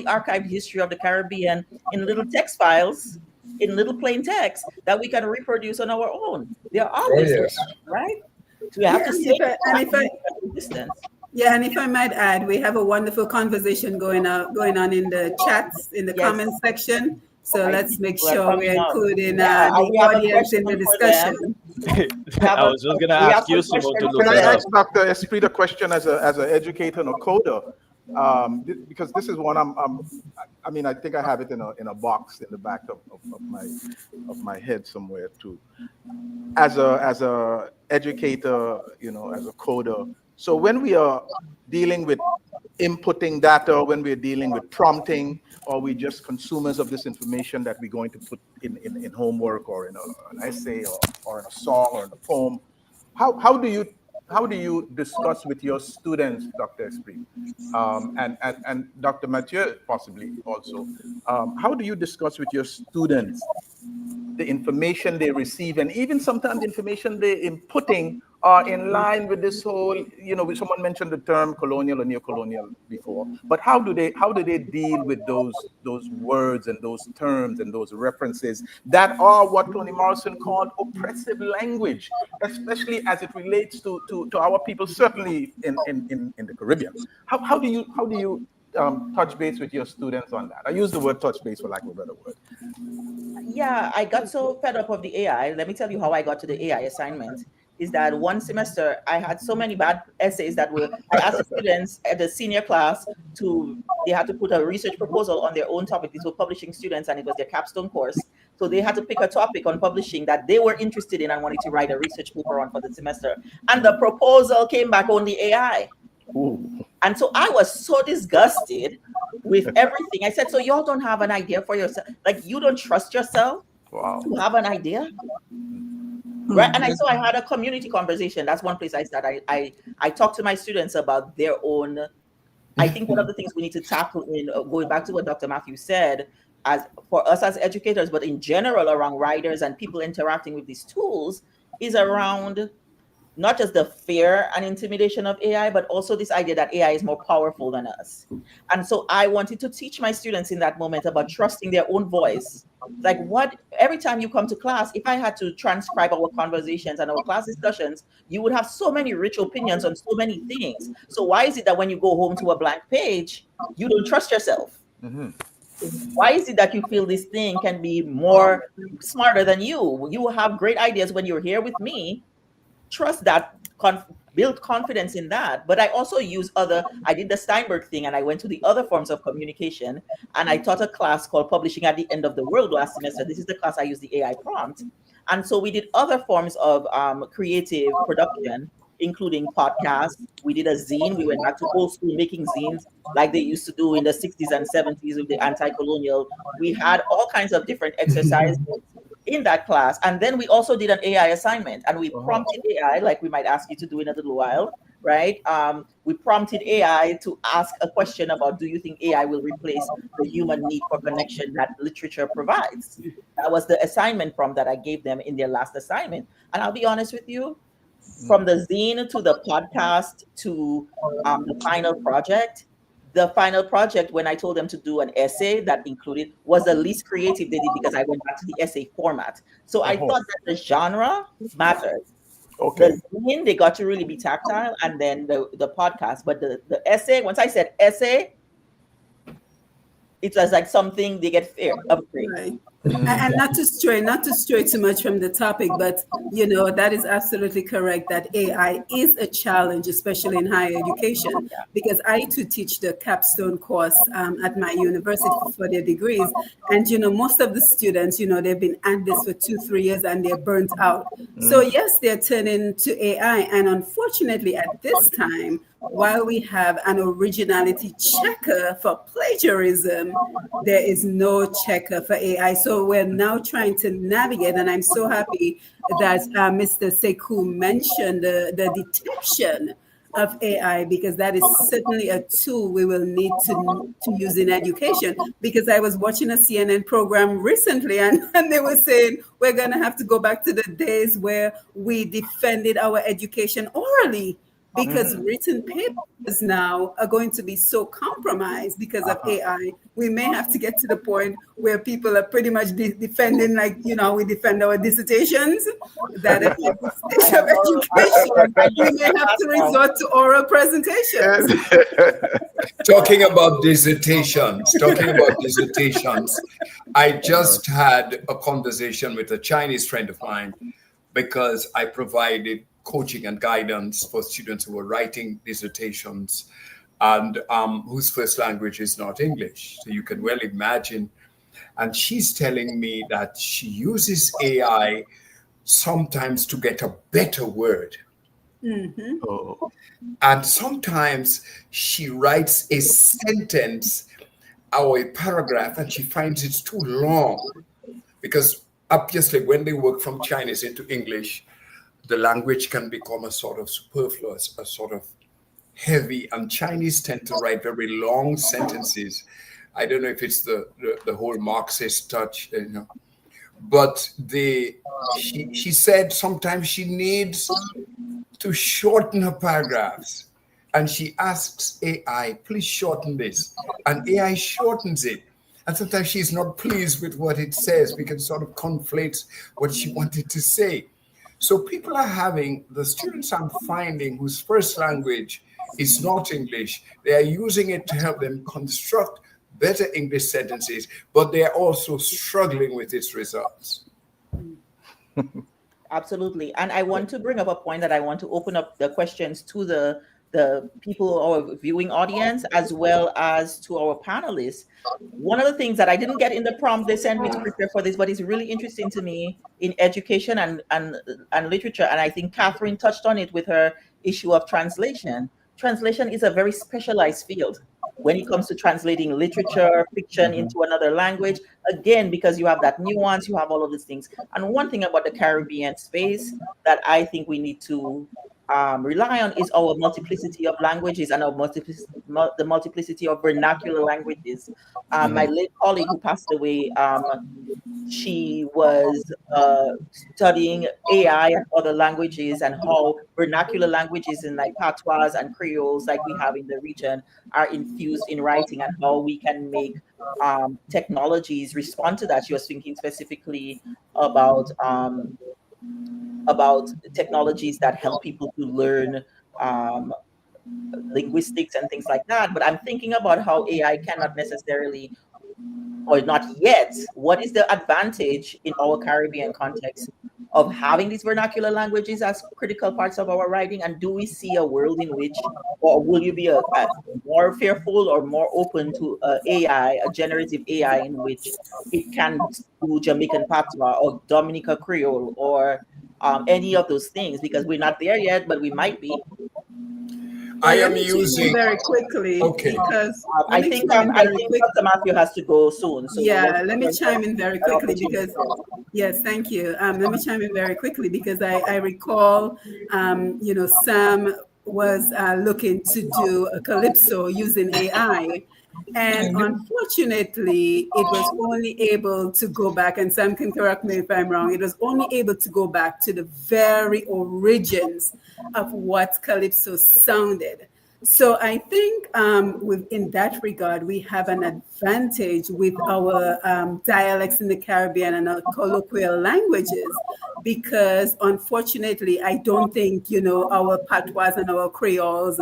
archived history of the Caribbean in little text files, in little plain text that we can reproduce on our own. They're Oh, always there, yes. right? So we have to save distance. Yeah, and if I might add, we have a wonderful conversation going on in the chats, in the Yes. comment section. So I let's see make people are sure coming we're up. including Yeah, the we have a audience in the question for them. discussion. I was just gonna We have ask you, some Sumo, to questions look for Can I that them. up. ask Dr. Esprit a question as an educator and a coder? Because this is one I mean, I think I have it in a box in the back of my head somewhere too. As a educator, as a coder. So when we are dealing with inputting data, when we're dealing with prompting, or we just consumers of this information that we're going to put in homework or in an essay or in a song or in a poem, how do you discuss with your students, Dr. Esprit, and Dr. Mathieu possibly also? How do you discuss with your students the information they receive, and even sometimes the information they're inputting are in line with this whole, someone mentioned the term colonial or neo-colonial before, but how do they deal with those words and those terms and those references that are what Toni Morrison called oppressive language, especially as it relates to our people, certainly in the Caribbean? How do you touch base with your students on that? I use the word touch base for lack of a better word. Yeah, I got so fed up of the AI. Let me tell you how I got to the AI assignment. Is that one semester I had so many bad essays I asked the students at the senior class they had to put a research proposal on their own topic. These were publishing students and it was their capstone course. So they had to pick a topic on publishing that they were interested in and wanted to write a research paper on for the semester. And the proposal came back only AI. Ooh. And so I was so disgusted with everything. I said, so y'all don't have an idea for yourself? Like, you don't trust yourself Wow. to have an idea? Right? And I had a community conversation. That's one place I started. I talked to my students about their own. I think one of the things we need to tackle in going back to what Dr. Matthew said, as for us as educators, but in general around writers and people interacting with these tools, is around not just the fear and intimidation of AI, but also this idea that AI is more powerful than us. And so I wanted to teach my students in that moment about trusting their own voice. Like, what, every time you come to class, if I had to transcribe our conversations and our class discussions, you would have so many rich opinions on so many things. So why is it that when you go home to a blank page, you don't trust yourself? Why is it that you feel this thing can be more smarter than you? You have great ideas when you're here with me. Trust that, build confidence in that. But I also use I did the Steinberg thing, and I went to the other forms of communication, and I taught a class called Publishing at the End of the World last semester. This is the class I used the AI prompt. And so we did other forms of creative production, including podcasts. We did a zine. We went back to old school making zines like they used to do in the 60s and 70s with the anti-colonial. We had all kinds of different exercises in that class. And then we also did an AI assignment, and we prompted AI, like we might ask you to do in a little while, right? We prompted AI to ask a question about, do you think AI will replace the human need for connection that literature provides? That was the assignment prompt that I gave them in their last assignment. And I'll be honest with you, from the zine to the podcast to the final project, when I told them to do an essay that included, was the least creative they did, because I went back to the essay format. So I thought that the genre mattered. Okay. The zine, they got to really be tactile, and then the podcast. But the essay, once I said essay, it was like something they get upgrade. Right. And not to stray too much from the topic, but that is absolutely correct, that AI is a challenge, especially in higher education, because I too teach the capstone course at my university for their degrees. And most of the students, they've been at this for 2-3 years and they're burnt out. So yes, they're turning to AI. And unfortunately at this time, while we have an originality checker for plagiarism, there is no checker for AI. So we're now trying to navigate, and I'm so happy that Mr. Sekou mentioned the detection of AI, because that is certainly a tool we will need to use in education. Because I was watching a CNN program recently, and they were saying we're going to have to go back to the days where we defended our education orally, because written papers now are going to be so compromised because of AI. We may have to get to the point where people are pretty much defending, like, we defend our dissertations, that at the stage of education, we may have to resort to oral presentations. Talking about dissertations, I just had a conversation with a Chinese friend of mine, because I provided coaching and guidance for students who were writing dissertations and whose first language is not English. So you can well imagine. And she's telling me that she uses AI sometimes to get a better word. And sometimes she writes a sentence or a paragraph and she finds it's too long, because obviously when they work from Chinese into English, the language can become a sort of superfluous, a sort of heavy, and Chinese tend to write very long sentences. I don't know if it's the whole Marxist touch, but she said sometimes she needs to shorten her paragraphs, and she asks AI, please shorten this, and AI shortens it. And sometimes she's not pleased with what it says because it sort of conflates what she wanted to say. So the students I'm finding whose first language is not English, they are using it to help them construct better English sentences, but they are also struggling with its results. Absolutely. And I want to bring up a point that I want to open up the questions to the people, our viewing audience, as well as to our panelists. One of the things that I didn't get in the prompt they sent me to prepare for this, but it's really interesting to me in education and literature, and I think Catherine touched on it with her issue of translation. Translation is a very specialized field when it comes to translating literature, fiction into another language, again, because you have that nuance, you have all of these things. And one thing about the Caribbean space that I think we need to rely on is our multiplicity of languages and our the multiplicity of vernacular languages. My late colleague who passed away, she was studying AI and other languages and how vernacular languages in like patois and creoles like we have in the region are infused in writing and how we can make technologies respond to that. She was thinking specifically about technologies that help people to learn um, linguistics and things like that. But I'm thinking about how AI cannot necessarily, or not yet, what is the advantage in our Caribbean context of having these vernacular languages as critical parts of our writing? And do we see a world in which, or will you be a more fearful or more open to AI, a generative AI in which it can do Jamaican patois or Dominica Creole or any of those things? Because we're not there yet, but we might be. I Let am me chime in using. very quickly Okay. because I let me think chime in very quickly. Dr. Matthew has to go soon. So Yeah, let me chime in very an quickly opportunity. because, yes, thank you. Let me chime in very quickly because I recall, Sam was looking to do a calypso using AI. And unfortunately, it was only able to go back, and Sam can correct me if I'm wrong, it was only able to go back to the very origins of what calypso sounded. So I think in that regard, we have an advantage with our dialects in the Caribbean and our colloquial languages, because unfortunately, I don't think, our patois and our creoles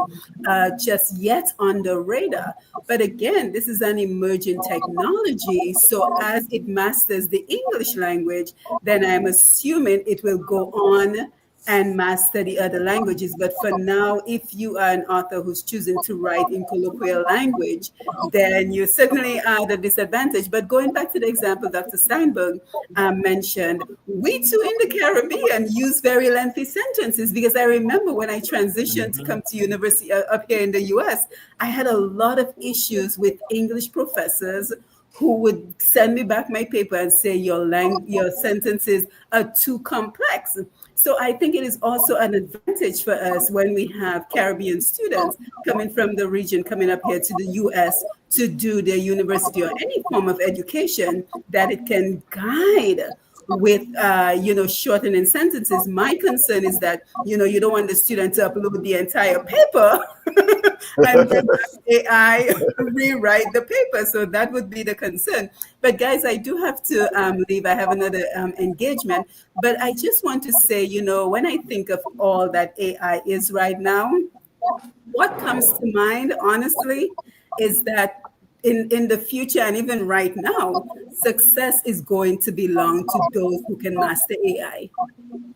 just yet on the radar. But again, this is an emerging technology. So as it masters the English language, then I'm assuming it will go on and master the other languages. But for now, if you are an author who's choosing to write in colloquial language, then you certainly are at a disadvantage. But going back to the example Dr. Steinberg mentioned, we too in the Caribbean use very lengthy sentences, because I remember when I transitioned to come to university up here in the US, I had a lot of issues with English professors who would send me back my paper and say your sentences are too complex. So I think it is also an advantage for us when we have Caribbean students coming from the region, coming up here to the US to do their university or any form of education, that it can guide with shortening sentences. My concern is that you don't want the student to upload the entire paper and then AI rewrite the paper. So that would be the concern. But guys, I do have to leave. I have another engagement. But I just want to say, when I think of all that AI is right now, what comes to mind, honestly, is that in the future and even right now, success is going to belong to those who can master AI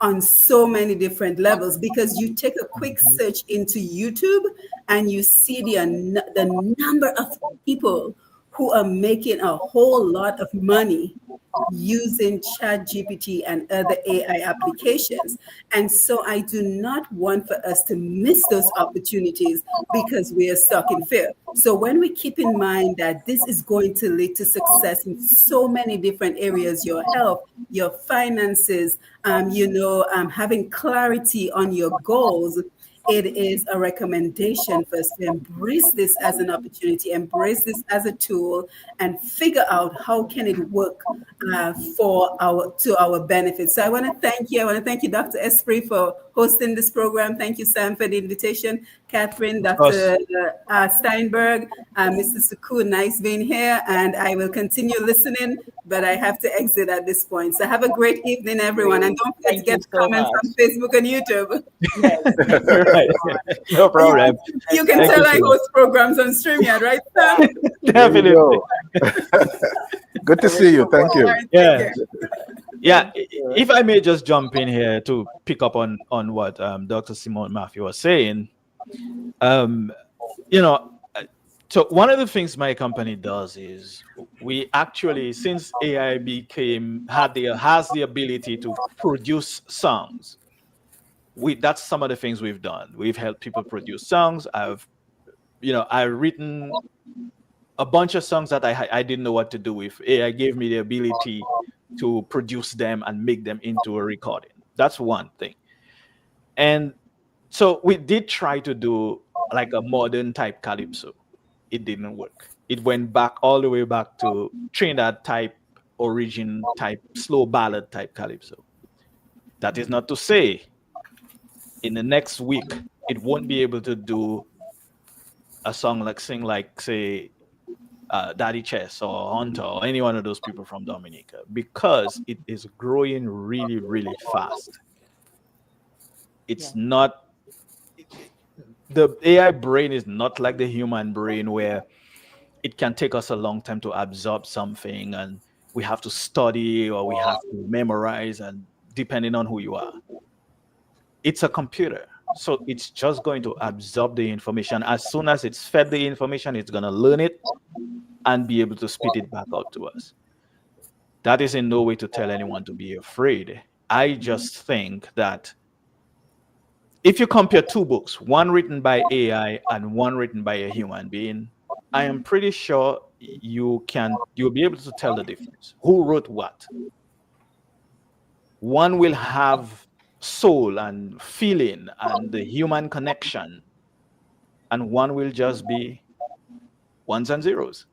on so many different levels, because you take a quick search into YouTube and you see the number of people who are making a whole lot of money using ChatGPT and other AI applications. And so I do not want for us to miss those opportunities because we are stuck in fear. So when we keep in mind that this is going to lead to success in so many different areas, your health, your finances, having clarity on your goals, it is a recommendation for us to embrace this as an opportunity, embrace this as a tool, and figure out how can it work to our benefit. So I want to thank you. I want to thank you, Dr. Esprit, for hosting this program. Thank you, Sam, for the invitation. Catherine, Dr. Steinberg, Mr. Suku, nice being here. And I will continue listening, but I have to exit at this point. So have a great evening, everyone. And don't forget to get comments on Facebook and YouTube. Yes. Right. No problem. You can tell I host programs on StreamYard, right, Sam? Definitely. Good to see you. Thank you. Yeah. Yeah. If I may just jump in here to pick up on what Dr. Simone Matthew was saying. So one of the things my company does is we actually, since AI has the ability to produce songs, that's some of the things we've done. We've helped people produce songs. I've written a bunch of songs that I didn't know what to do with. AI gave me the ability to produce them and make them into a recording. That's one thing. And So we did try to do like a modern type calypso. It didn't work. It went back all the way back to Trinidad type origin type slow ballad type calypso. That is not to say in the next week it won't be able to do a song like sing like say Daddy Chess or Hunter or any one of those people from Dominica, because it is growing really, really fast. It's Yeah. not the AI brain is not like the human brain where it can take us a long time to absorb something and we have to study or we have to memorize, and depending on who you are. It's a computer. So it's just going to absorb the information. As soon as it's fed the information, it's going to learn it and be able to spit it back out to us. That is in no way to tell anyone to be afraid. I just think that if you compare two books, one written by AI and one written by a human being, I am pretty sure you'll be able to tell the difference. Who wrote what? One will have soul and feeling and the human connection, and one will just be ones and zeros,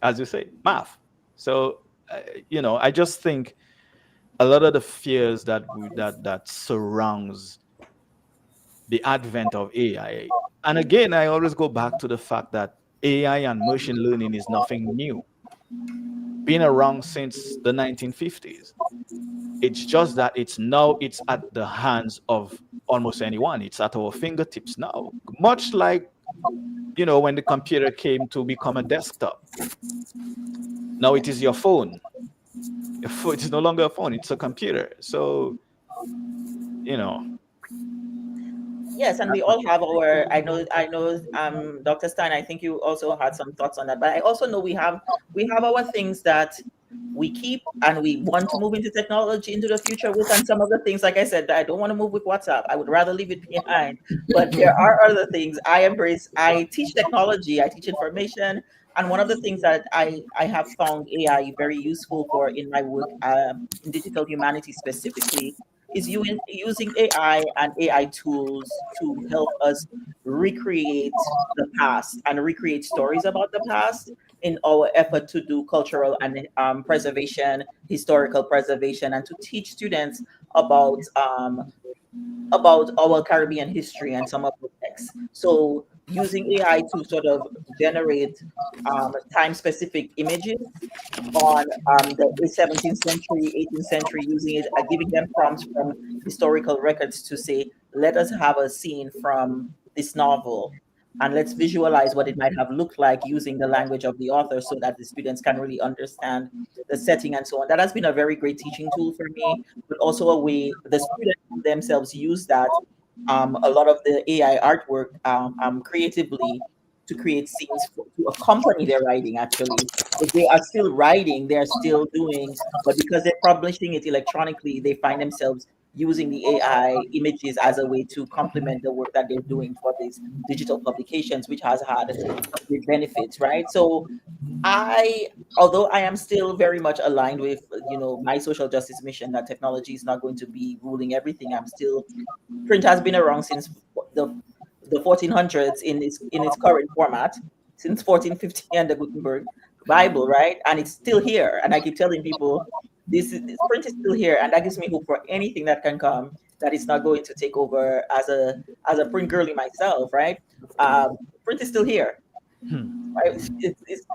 as you say, math. So, I just think a lot of the fears that surrounds the advent of AI. And again, I always go back to the fact that AI and machine learning is nothing new. Been around since the 1950s. It's just that it's at the hands of almost anyone. It's at our fingertips now. Much like, when the computer came to become a desktop. Now it is your phone. It is no longer a phone, it's a computer. So, you know, Yes, and we all have our. I know, Dr. Stein. I think you also had some thoughts on that, but I also know we have our things that we keep and we want to move into technology into the future with, and some of the things, like I said, I don't want to move with WhatsApp. I would rather leave it behind. But there are other things I embrace. I teach technology. I teach information, and one of the things that I have found AI very useful for in my work, in digital humanity specifically, is using AI and AI tools to help us recreate the past and recreate stories about the past in our effort to do cultural and preservation, historical preservation, and to teach students about our Caribbean history and some of the texts. So using AI to sort of generate time-specific images on the 17th century, 18th century, using it, giving them prompts from historical records to say, let us have a scene from this novel and let's visualize what it might have looked like using the language of the author so that the students can really understand the setting and so on. That has been a very great teaching tool for me, but also a way the students themselves use that. A lot of the AI artwork creatively to create scenes to accompany their writing, actually. If they are still writing, they're still doing, but because they're publishing it electronically, they find themselves using the AI images as a way to complement the work that they're doing for these digital publications, which has had some great benefits, right? So I, although I am still very much aligned with, my social justice mission that technology is not going to be ruling everything, I'm still print has been around since the the 1400s in its current format, since 1450 and the Gutenberg Bible, right? And it's still here. And I keep telling people this print is still here, and that gives me hope for anything that can come. That it's not going to take over as a print girly myself, right? Print is still here. hmm, Right?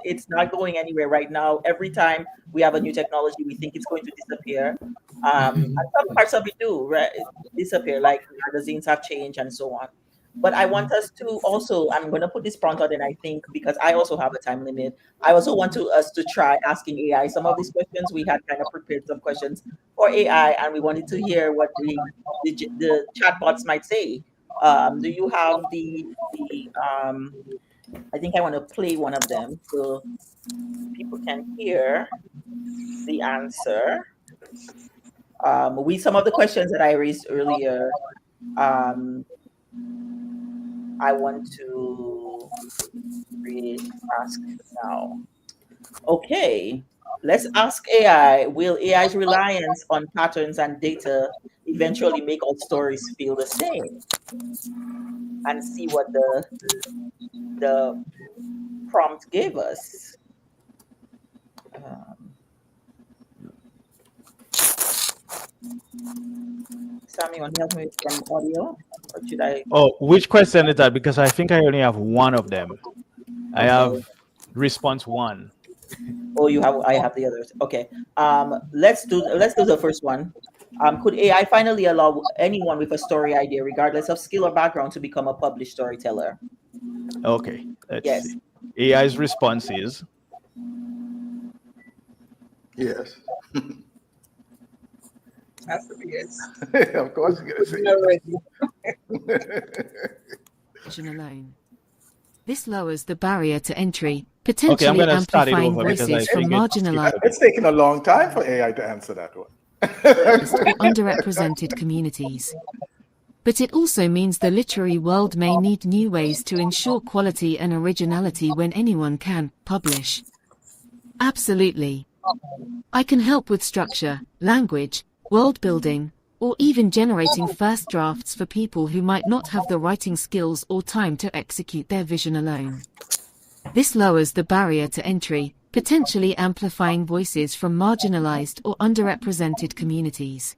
It's not going anywhere right now. Every time we have a new technology, we think it's going to disappear. And some parts of it do, right? Disappear, like magazines have changed and so on. But I want us to also, I'm going to put this prompt out, and I think because I also have a time limit, I also want us to try asking AI some of these questions. We had kind of prepared some questions for AI, and we wanted to hear what the chatbots might say. Do you have the I think I want to play one of them so people can hear the answer. Some of the questions that I raised earlier, um, I want to ask now. Okay. Let's ask AI, will AI's reliance on patterns and data eventually make our stories feel the same? And see what the prompt gave us. Sam, you want to help me with some audio? Or should I? Oh, which question is that? Because I think I only have one of them. I have response one. Oh, you have. I have the others. Okay. Let's do the first one. Could AI finally allow anyone with a story idea, regardless of skill or background, to become a published storyteller? Okay, let's Yes. see. AI's response is Yes. Has to be yes. Of course you're gonna say Vision alone. This lowers the barrier to entry, okay. I'm potentially going to start it amplifying over because I voices from think marginalized it's taking a long time for AI to answer that one. or underrepresented communities. But it also means the literary world may need new ways to ensure quality and originality when anyone can publish. Absolutely. I can help with structure, language, world building, or even generating first drafts for people who might not have the writing skills or time to execute their vision alone. This lowers the barrier to entry, potentially amplifying voices from marginalized or underrepresented communities.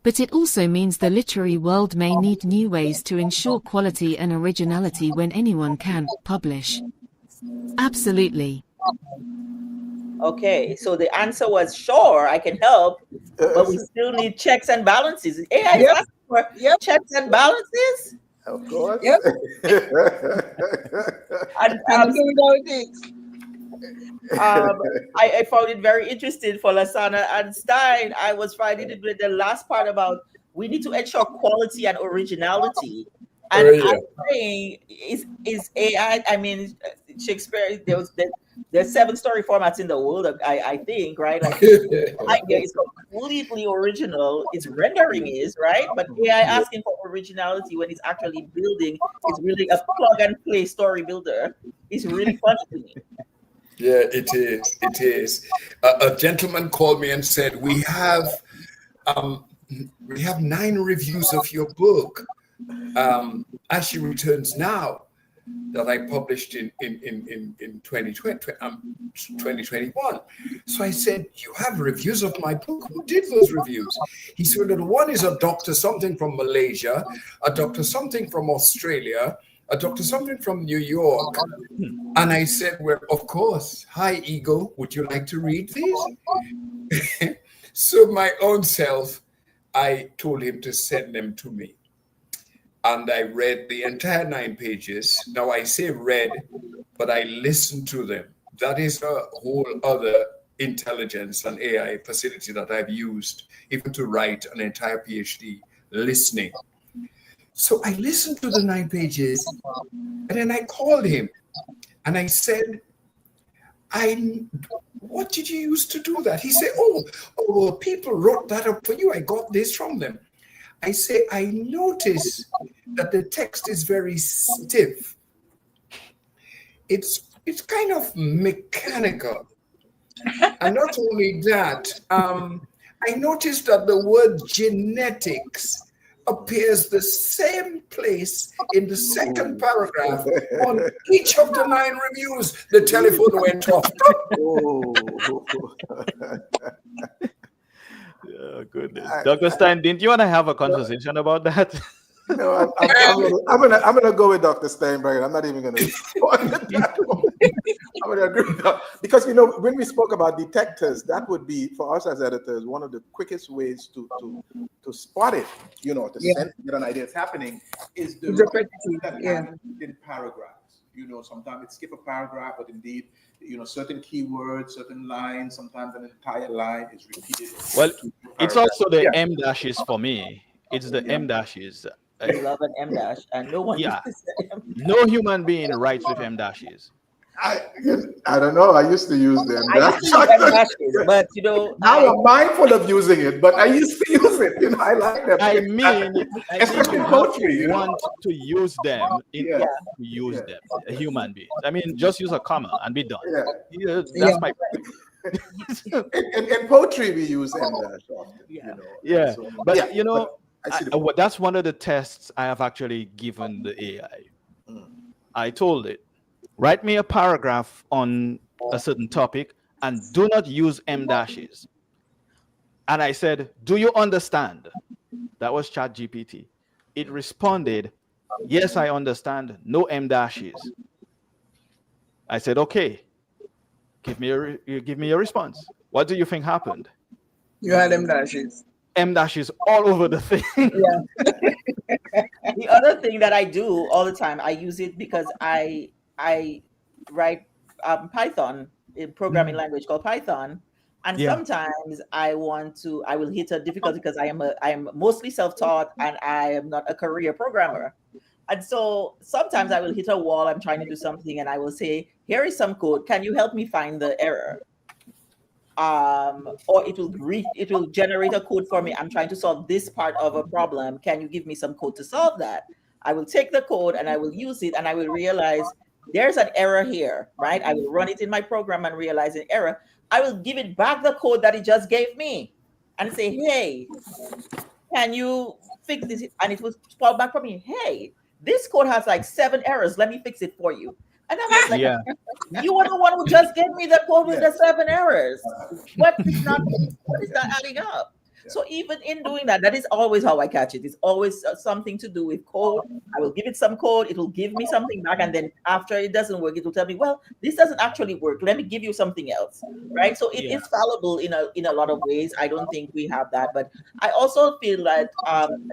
But it also means the literary world may need new ways to ensure quality and originality when anyone can publish. Absolutely. Okay, so the answer was sure, I can help, but we still need checks and balances. AI is asking for checks and balances. Of course. Yep. And I found it very interesting for Lasana and Stein. I was finding it with the last part about we need to ensure quality and originality. And I'm saying, is AI? I mean, Shakespeare. There's 7 story formats in the world. I think, right? Like, idea is completely original. Its rendering is right, but AI asking for originality when it's actually building is really a plug and play story builder. It's really funny to me. Yeah, it is. It is. A gentleman called me and said, "We have 9 reviews of your book. As she returns now, that I published in 2021." So I said, "You have reviews of my book? Who did those reviews?" He said, "The one is a doctor something from Malaysia, a doctor something from Australia, a doctor something from New York." And I said, "Well, of course. Hi, Ego. Would you like to read these?" So my own self, I told him to send them to me. And I read the entire 9 pages. Now I say read, but I listened to them. That is a whole other intelligence and AI facility that I've used, even to write an entire PhD, listening. So I listened to the 9 pages, and then I called him, and I said, "What did you use to do that?" He said, "Oh, people wrote that up for you. I got this from them." I say, "I notice that the text is very stiff. It's kind of mechanical. And not only that, I noticed that the word genetics appears the same place in the second paragraph on each of the 9 reviews." The telephone went off. Oh, goodness. Dr. Stein, didn't you want to have a conversation about that? No, I'm gonna go with Dr. Steinberg. I'm not even gonna respond to that one. I'm gonna agree with that. Because when we spoke about detectors, that would be for us as editors one of the quickest ways to spot it. To sense that an idea is happening is the repetitive in paragraphs. Sometimes it skip a paragraph, but indeed, certain keywords, certain lines, sometimes an entire line is repeated. Well, it's also the M dashes for me. It's the M dashes. I love an M dash, and no one uses M. No human being writes with M dashes. I don't know. I used to use them. I used to use M dashes, but now I'm mindful of using it. But I used to use it. I like them. I mean, especially you poetry. Want to use them? Use them. A human being. I mean, just use a comma and be done. That's my point. In poetry, we use M dash often. Yeah. You know. Yeah, So, but yeah, you know, I see the point. that's one of the tests I have actually given the AI. Mm. I told it, write me a paragraph on a certain topic and do not use M dashes. And I said, do you understand? That was ChatGPT. It responded, yes, I understand. No M dashes. I said, okay, give me your response. What do you think happened? You had them dashes. M dashes all over the thing. Yeah. The other thing that I do all the time, I use it because I write Python, a programming language called Python, and Yeah. sometimes I will hit a difficulty because I am mostly self-taught and I am not a career programmer. And so sometimes I will hit a wall, I'm trying to do something, and I will say, here is some code. Can you help me find the error? Or it will generate a code for me. I'm trying to solve this part of a problem. Can you give me some code to solve that? I will take the code and I will use it and I will realize there's an error here, right? I will run it in my program and realize an error. I will give it back the code that it just gave me and say, hey, can you fix this? And it will fall back from me, hey, this code has like 7 errors. Let me fix it for you. And I was like, Yeah. you are the one who just gave me the code with the 7 errors. What is not adding up? Yeah. So even in doing that, that is always how I catch it. It's always something to do with code. I will give it some code. It will give me something back. And then after it doesn't work, it will tell me, well, this doesn't actually work. Let me give you something else. Right. So it Yeah. is fallible in a lot of ways. I don't think we have that. But I also feel that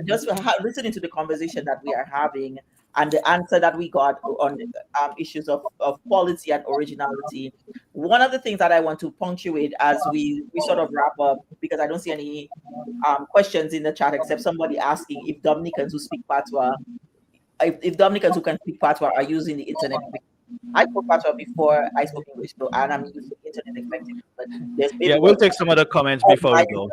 just listening to the conversation that we are having, and the answer that we got on issues of quality and originality. One of the things that I want to punctuate as we sort of wrap up, because I don't see any questions in the chat except somebody asking if Dominicans who speak Patois, if Dominicans who can speak Patois are using the internet. I spoke Patois before I spoke English, so and I'm using the internet effectively. But there's Yeah, maybe we'll take some other comments before we go.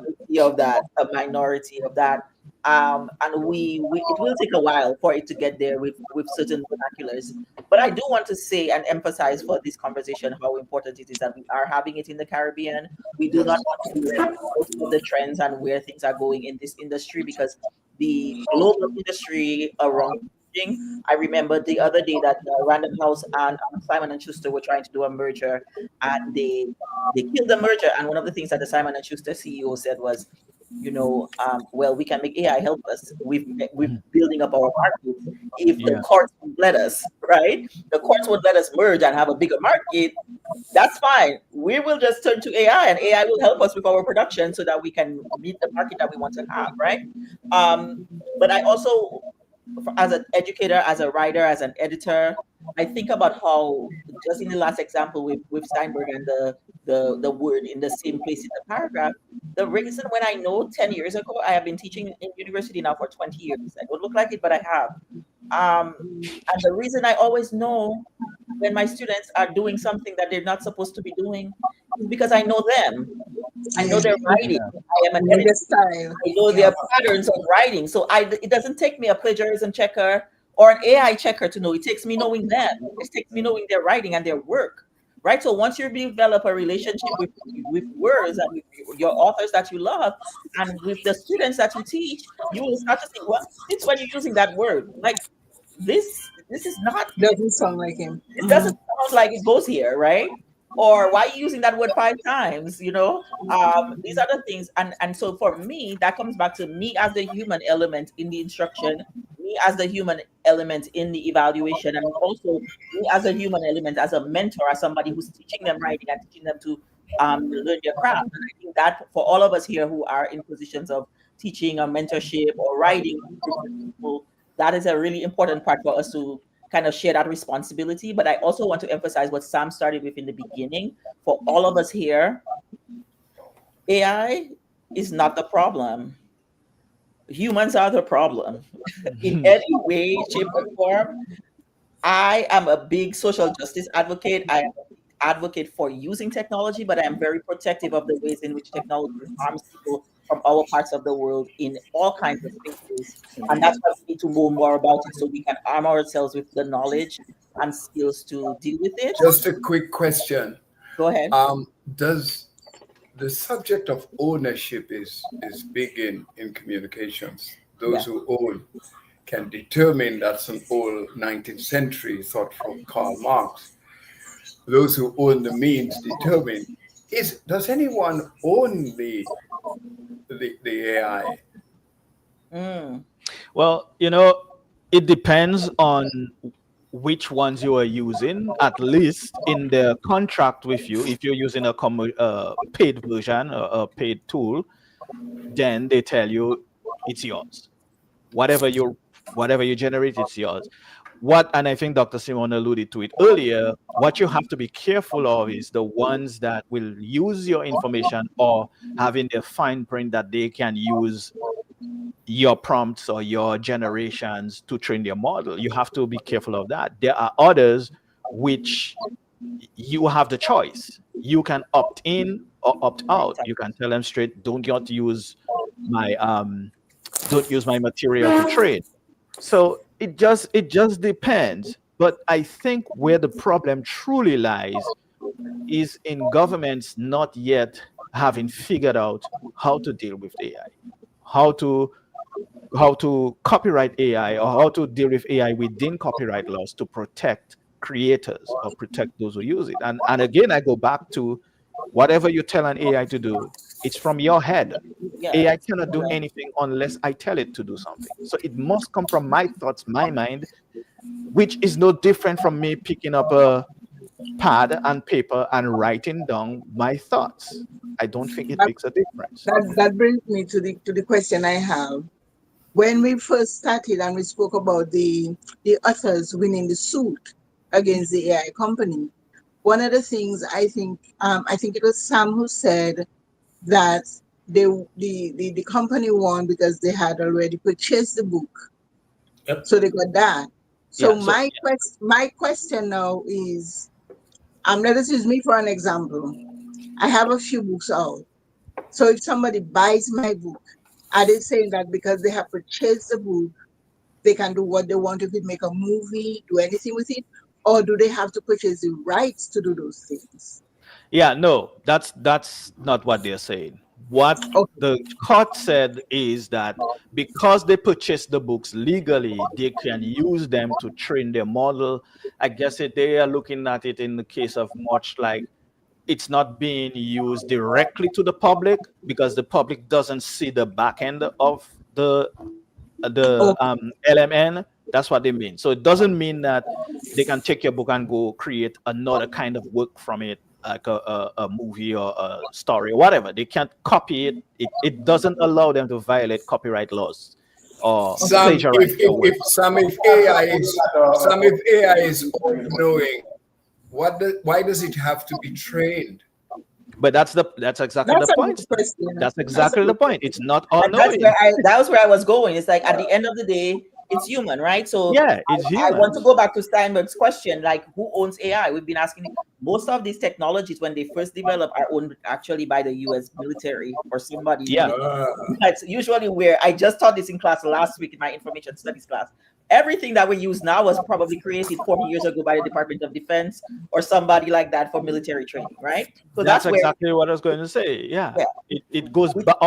a minority of that. And it will take a while for it to get there with certain vernaculars. But I do want to say and emphasize for this conversation how important it is that we are having it in the Caribbean. We do not want to be left out of the trends and where things are going in this industry, because the global industry around teaching. I remember the other day that Random House and Simon and Schuster were trying to do a merger, and they killed the merger. And one of the things that the Simon and Schuster CEO said was, well, we can make AI help us. We're building up our market. If the courts would let us, right? The courts would let us merge and have a bigger market. That's fine. We will just turn to AI, and AI will help us with our production so that we can meet the market that we want to have, right? But I also, as an educator, as a writer, as an editor, I think about how just in the last example with Steinberg and the word in the same place in the paragraph, the reason when I know 10 years ago, I have been teaching in university now for 20 years. I don't look like it, but I have. And the reason I always know when my students are doing something that they're not supposed to be doing is because I know them. I know their writing. I am an editor. Style. I know their patterns of writing. So it doesn't take me a plagiarism checker or an AI checker to know. It takes me knowing them. It takes me knowing their writing and their work. Right. So once you develop a relationship with words and with your authors that you love and with the students that you teach, you will start to think, well, it's when you're using that word. Like this is not, Doesn't sound like him. it doesn't sound like it goes here, right? Or why are you using that word 5 times? These are the things. And so for me, that comes back to me as the human element in the instruction, me as the human element in the evaluation, and also me as a human element, as a mentor, as somebody who's teaching them writing and teaching them to learn their craft. And I think that for all of us here who are in positions of teaching or mentorship or writing groups of people, that is a really important part for us to kind of share that responsibility. But I also want to emphasize what Sam started with in the beginning. For all of us here, AI is not the problem. Humans are the problem. In any way, shape, or form. I am a big social justice advocate. I am an advocate for using technology, but I am very protective of the ways in which technology harms people from our parts of the world in all kinds of spaces. And that's why we need to know more about it so we can arm ourselves with the knowledge and skills to deal with it. Just a quick question. Go ahead. Does the subject of ownership is big in communications. Those Yeah. who own can determine. That's an old 19th century thought from Karl Marx. Those who own the means determine. Does anyone own the AI? Mm. Well, it depends on which ones you are using. At least in the contract with you, if you're using a paid version or a paid tool, then they tell you it's yours. Whatever you generate, it's yours. And I think Dr. Simon alluded to it earlier, what you have to be careful of is the ones that will use your information or having their fine print that they can use your prompts or your generations to train their model. You have to be careful of that. There are others which you have the choice. You can opt in or opt out. You can tell them straight, my don't use my material to train. So it just depends. But I think where the problem truly lies is in governments not yet having figured out how to deal with AI, how to copyright AI, or how to deal with AI within copyright laws to protect creators or protect those who use it. And again, I go back to whatever you tell an AI to do, it's from your head. Yeah. AI cannot do anything unless I tell it to do something. So it must come from my thoughts, my mind, which is no different from me picking up a pad and paper and writing down my thoughts. I don't think it That, makes a difference. that brings me to the question I have. When we first started and we spoke about the authors winning the suit against the AI company, one of the things I think it was Sam who said that the company won because they had already purchased the book, Yep. so they got that. So Yeah. So my question now is, let us use me for an example. I have a few books out. So if somebody buys my book, are they saying that because they have purchased the book, they can do what they want with it, make a movie, do anything with it? Or do they have to purchase the rights to do those things? yeah, no, that's not what they're saying. What Okay. the court said is that because they purchased the books legally, they can use them to train their model. I guess they are looking at it in the case of much like it's not being used directly to the public because the public doesn't see the back end of the Okay. LMN. That's what they mean. So it doesn't mean that they can take your book and go create another kind of work from it, like a movie or a story or whatever. They can't copy it. It doesn't allow them to violate copyright laws or Some plagiarize your work. if AI is all knowing, why does it have to be trained? But that's exactly the That's a good point. question. That's That's a exactly the good point. question. It's not all And that's knowing. that was where I was going. It's like at the end of the day, it's human, right? So Yeah, it's I want to human. go back to Steinberg's question, like who owns AI? We've been asking most of these technologies when they first develop are owned actually by the US military or somebody Yeah. that's usually where I just taught this in class last week in my information studies class. Everything that we use now was probably created 40 years ago by the Department of Defense or somebody like that for military training, right? So That's that's where, exactly what I was going to say. Yeah. yeah, It goes back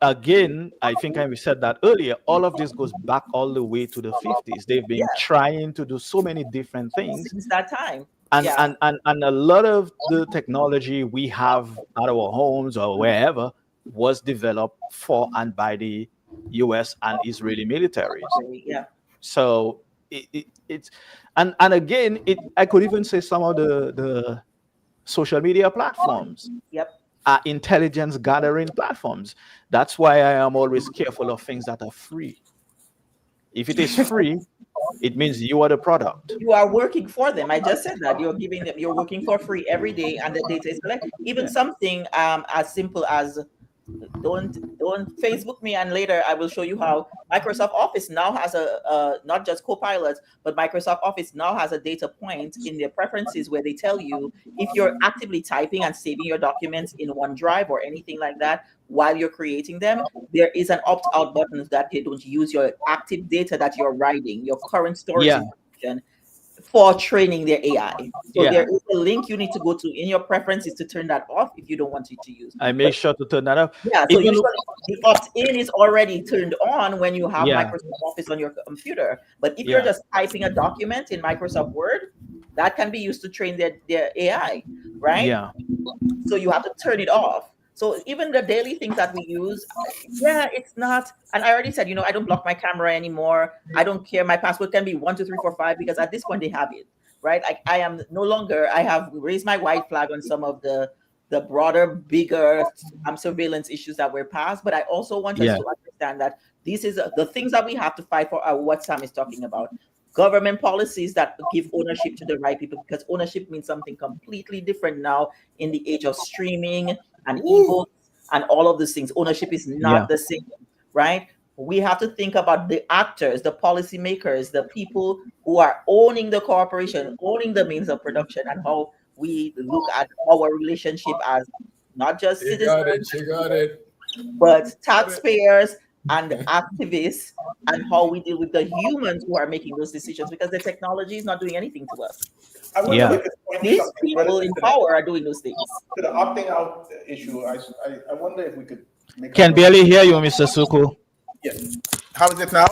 again, I think I said that earlier, all of this goes back all the way to the 50s. They've yeah, been trying to do so many different things. since that time. And, Yeah, and a lot of the technology we have at our homes or wherever was developed for and by the US and Israeli militaries. yeah, So it's and again, I could even say some of the social media platforms yep. are intelligence gathering platforms. That's why I am always careful of things that are free. If it is free, it means you are the product. You are working for them. I just said that you're giving them, you're working for free every day, and the data is collected. Even Yeah. something as simple as don't Facebook me, and later I will show you how Microsoft Office now has a not just Copilot, but Microsoft Office now has a data point in their preferences where they tell you if you're actively typing and saving your documents in OneDrive or anything like that while you're creating them, there is an opt-out button that they don't use your active data that you're writing, your current storage Yeah. information for training their AI. So Yeah. there is a link you need to go to in your preferences to turn that off if you don't want it to use. I make sure to turn that off. Yeah, so Even usually the opt-in is already turned on when you have yeah, Microsoft Office on your computer. But if you're yeah, just typing a document in Microsoft Word, that can be used to train their AI, right? yeah, So you have to turn it off. So even the daily things that we use, yeah, it's not. And I already said, I don't block my camera anymore. I don't care. My password can be 12345 because at this point they have it, right? I am no longer. I have raised my white flag on some of the broader, bigger surveillance issues that were passed. But I also want us yeah, to understand that this is the things that we have to fight for are what Sam is talking about. Government policies that give ownership to the right people, because ownership means something completely different now in the age of streaming and ebooks and all of these things. Ownership is yeah, not the same, right? We have to think about the actors, the policymakers, the people who are owning the corporation, owning the means of production, and how we look at our relationship as not just You got it. citizens, You got it. but taxpayers and activists, and how we deal with the humans who are making those decisions, because the technology is not doing anything to us. I wonder if yeah. I could point to These something people relative in to power are doing those things. the opting out issue. I wonder if we could make Can barely hear you, Mr. Suku. Yeah. How is it now?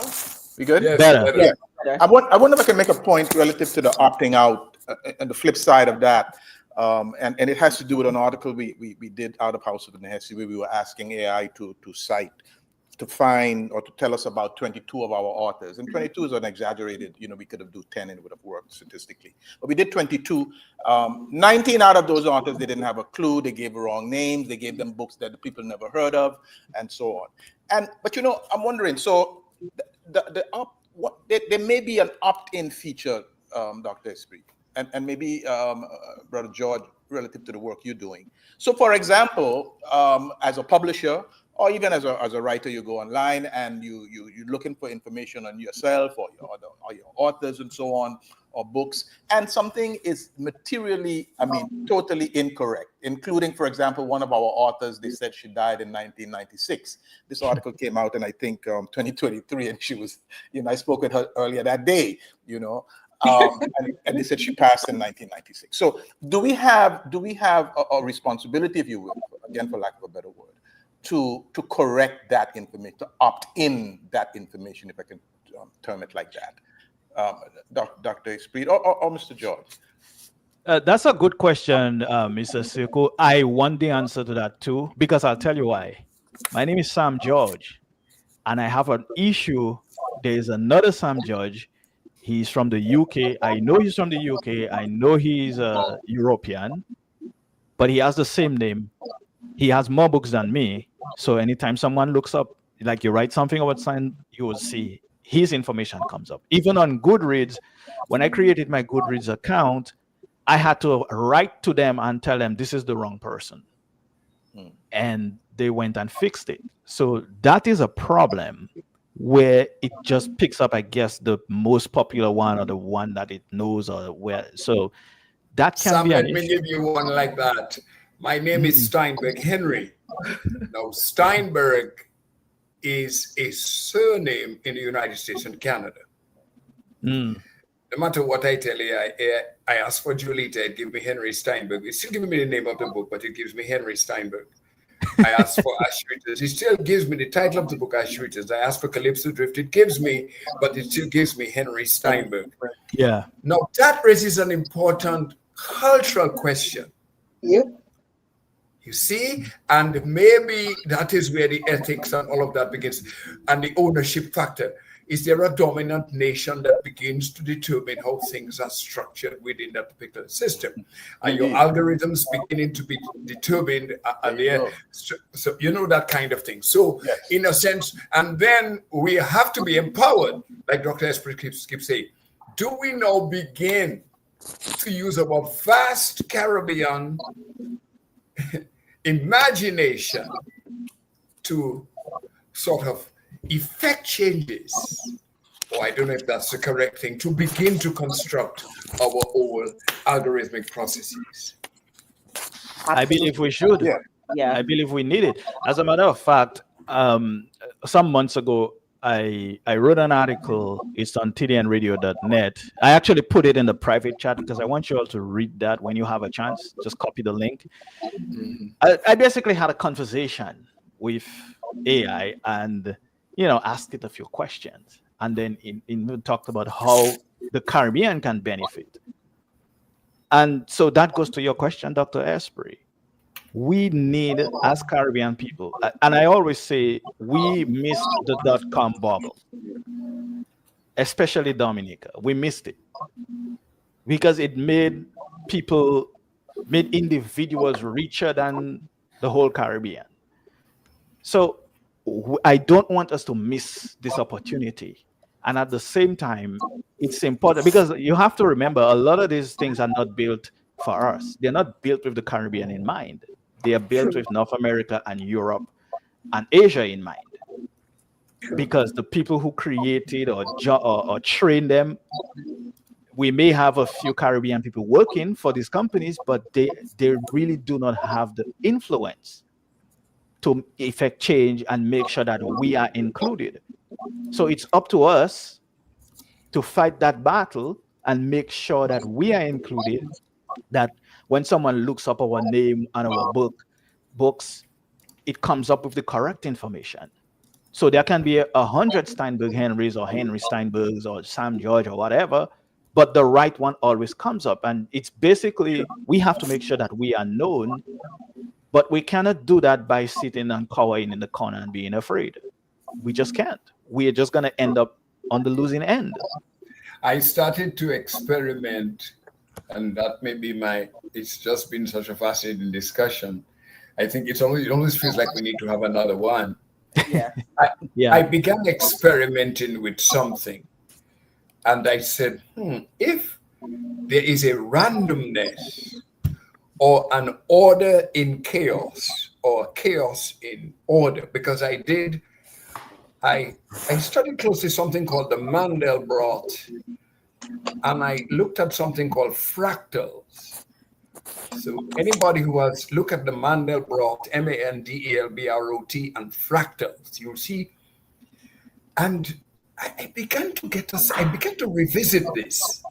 We good? Yes, Better. better. Yeah. I wonder if I can make a point relative to the opting out and the flip side of that. And it has to do with an article we did out of House of the Nehesi, where we were asking AI to cite, to find or to tell us about 22 of our authors. And 22 is an exaggerated, we could have do 10 and it would have worked statistically. But we did 22. 19 out of those authors, they didn't have a clue. They gave wrong names. They gave them books that the people never heard of, and so on. But I'm wondering, so there may be an opt-in feature, Dr. Esprit, and maybe Brother George, relative to the work you're doing. So, for example, as a publisher, or even as a writer, you go online and you're looking for information on yourself or your authors and so on, or books, and something is materially, totally incorrect, including, for example, one of our authors, they said she died in 1996. This article came out in, I think, 2023, and she was, I spoke with her earlier that day, and they said she passed in 1996. So do we have a responsibility, if you will, again, for lack of a better word, to correct that information, to opt in that information, if I can term it like that? Dr. Esprit or Mr. George? That's a good question, Mr. Suku. I want the answer to that too, because I'll tell you why. My name is Sam George, and I have an issue. There is another Sam George. He's from the UK. I know he's from the UK. I know he's a European, but he has the same name. He has more books than me. So anytime someone looks up, like you write something about Sam, you will see his information comes up. Even on Goodreads, when I created my Goodreads account, I had to write to them and tell them this is the wrong person. And they went and fixed it. So that is a problem where it just picks up, I guess, the most popular one or the one that it knows, or where. So that can Sam, be an let me issue. give you one like that. My name is Steinberg Henry. Now, Steinberg is a surname in the United States and Canada. No matter what I tell you, I ask for Julita, it gives me Henry Steinberg. It's still giving me the name of the book, but it gives me Henry Steinberg. I ask for Ash Ritters, it still gives me the title of the book, Ash Ritters. I ask for Calypso Drift, it gives me, but it still gives me Henry Steinberg. Yeah. Now, that raises an important cultural question. Yep. You see, and maybe that is where the ethics and all of that begins, and the ownership factor. Is there a dominant nation that begins to determine how things are structured within that particular system? Are your algorithms beginning to be determined? So that kind of thing. So in a sense, and then we have to be empowered, like Dr. Esprit keeps saying. Do we now begin to use our vast Caribbean imagination to sort of effect changes, or I don't know if that's the correct thing, to begin to construct our own algorithmic processes? I believe we should. Yeah. I believe we need it. As a matter of fact, some months ago, I wrote an article. It's on tdnradio.net. I actually put it in the private chat because I want you all to read that when you have a chance. Just copy the link. I basically had a conversation with AI and asked it a few questions, and then we talked about how the Caribbean can benefit. And so that goes to your question, Dr. Esprey. We need, as Caribbean people, and I always say we missed the dot-com bubble, especially Dominica. We missed it because it made individuals richer than the whole Caribbean. So I don't want us to miss this opportunity. And at the same time, it's important because you have to remember a lot of these things are not built for us. They're not built with the Caribbean in mind. They are built with North America and Europe and Asia in mind. Because the people who created or trained them, we may have a few Caribbean people working for these companies, but they really do not have the influence to effect change and make sure that we are included. So it's up to us to fight that battle and make sure that we are included, that when someone looks up our name on our books, it comes up with the correct information. So there can be 100 Steinberg Henrys or Henry Steinbergs or Sam George or whatever, but the right one always comes up. And it's basically, we have to make sure that we are known, but we cannot do that by sitting and cowering in the corner and being afraid. We just can't. We are just going to end up on the losing end. I started to experiment, and that may be it's just been such a fascinating discussion. I think it always feels like we need to have another one. Yeah. I began experimenting with something, and I said, if there is a randomness or an order in chaos or chaos in order, because I studied closely something called the Mandelbrot, and I looked at something called fractals. So anybody who has looked at the Mandelbrot, Mandelbrot, and fractals, you'll see. And I began to revisit this.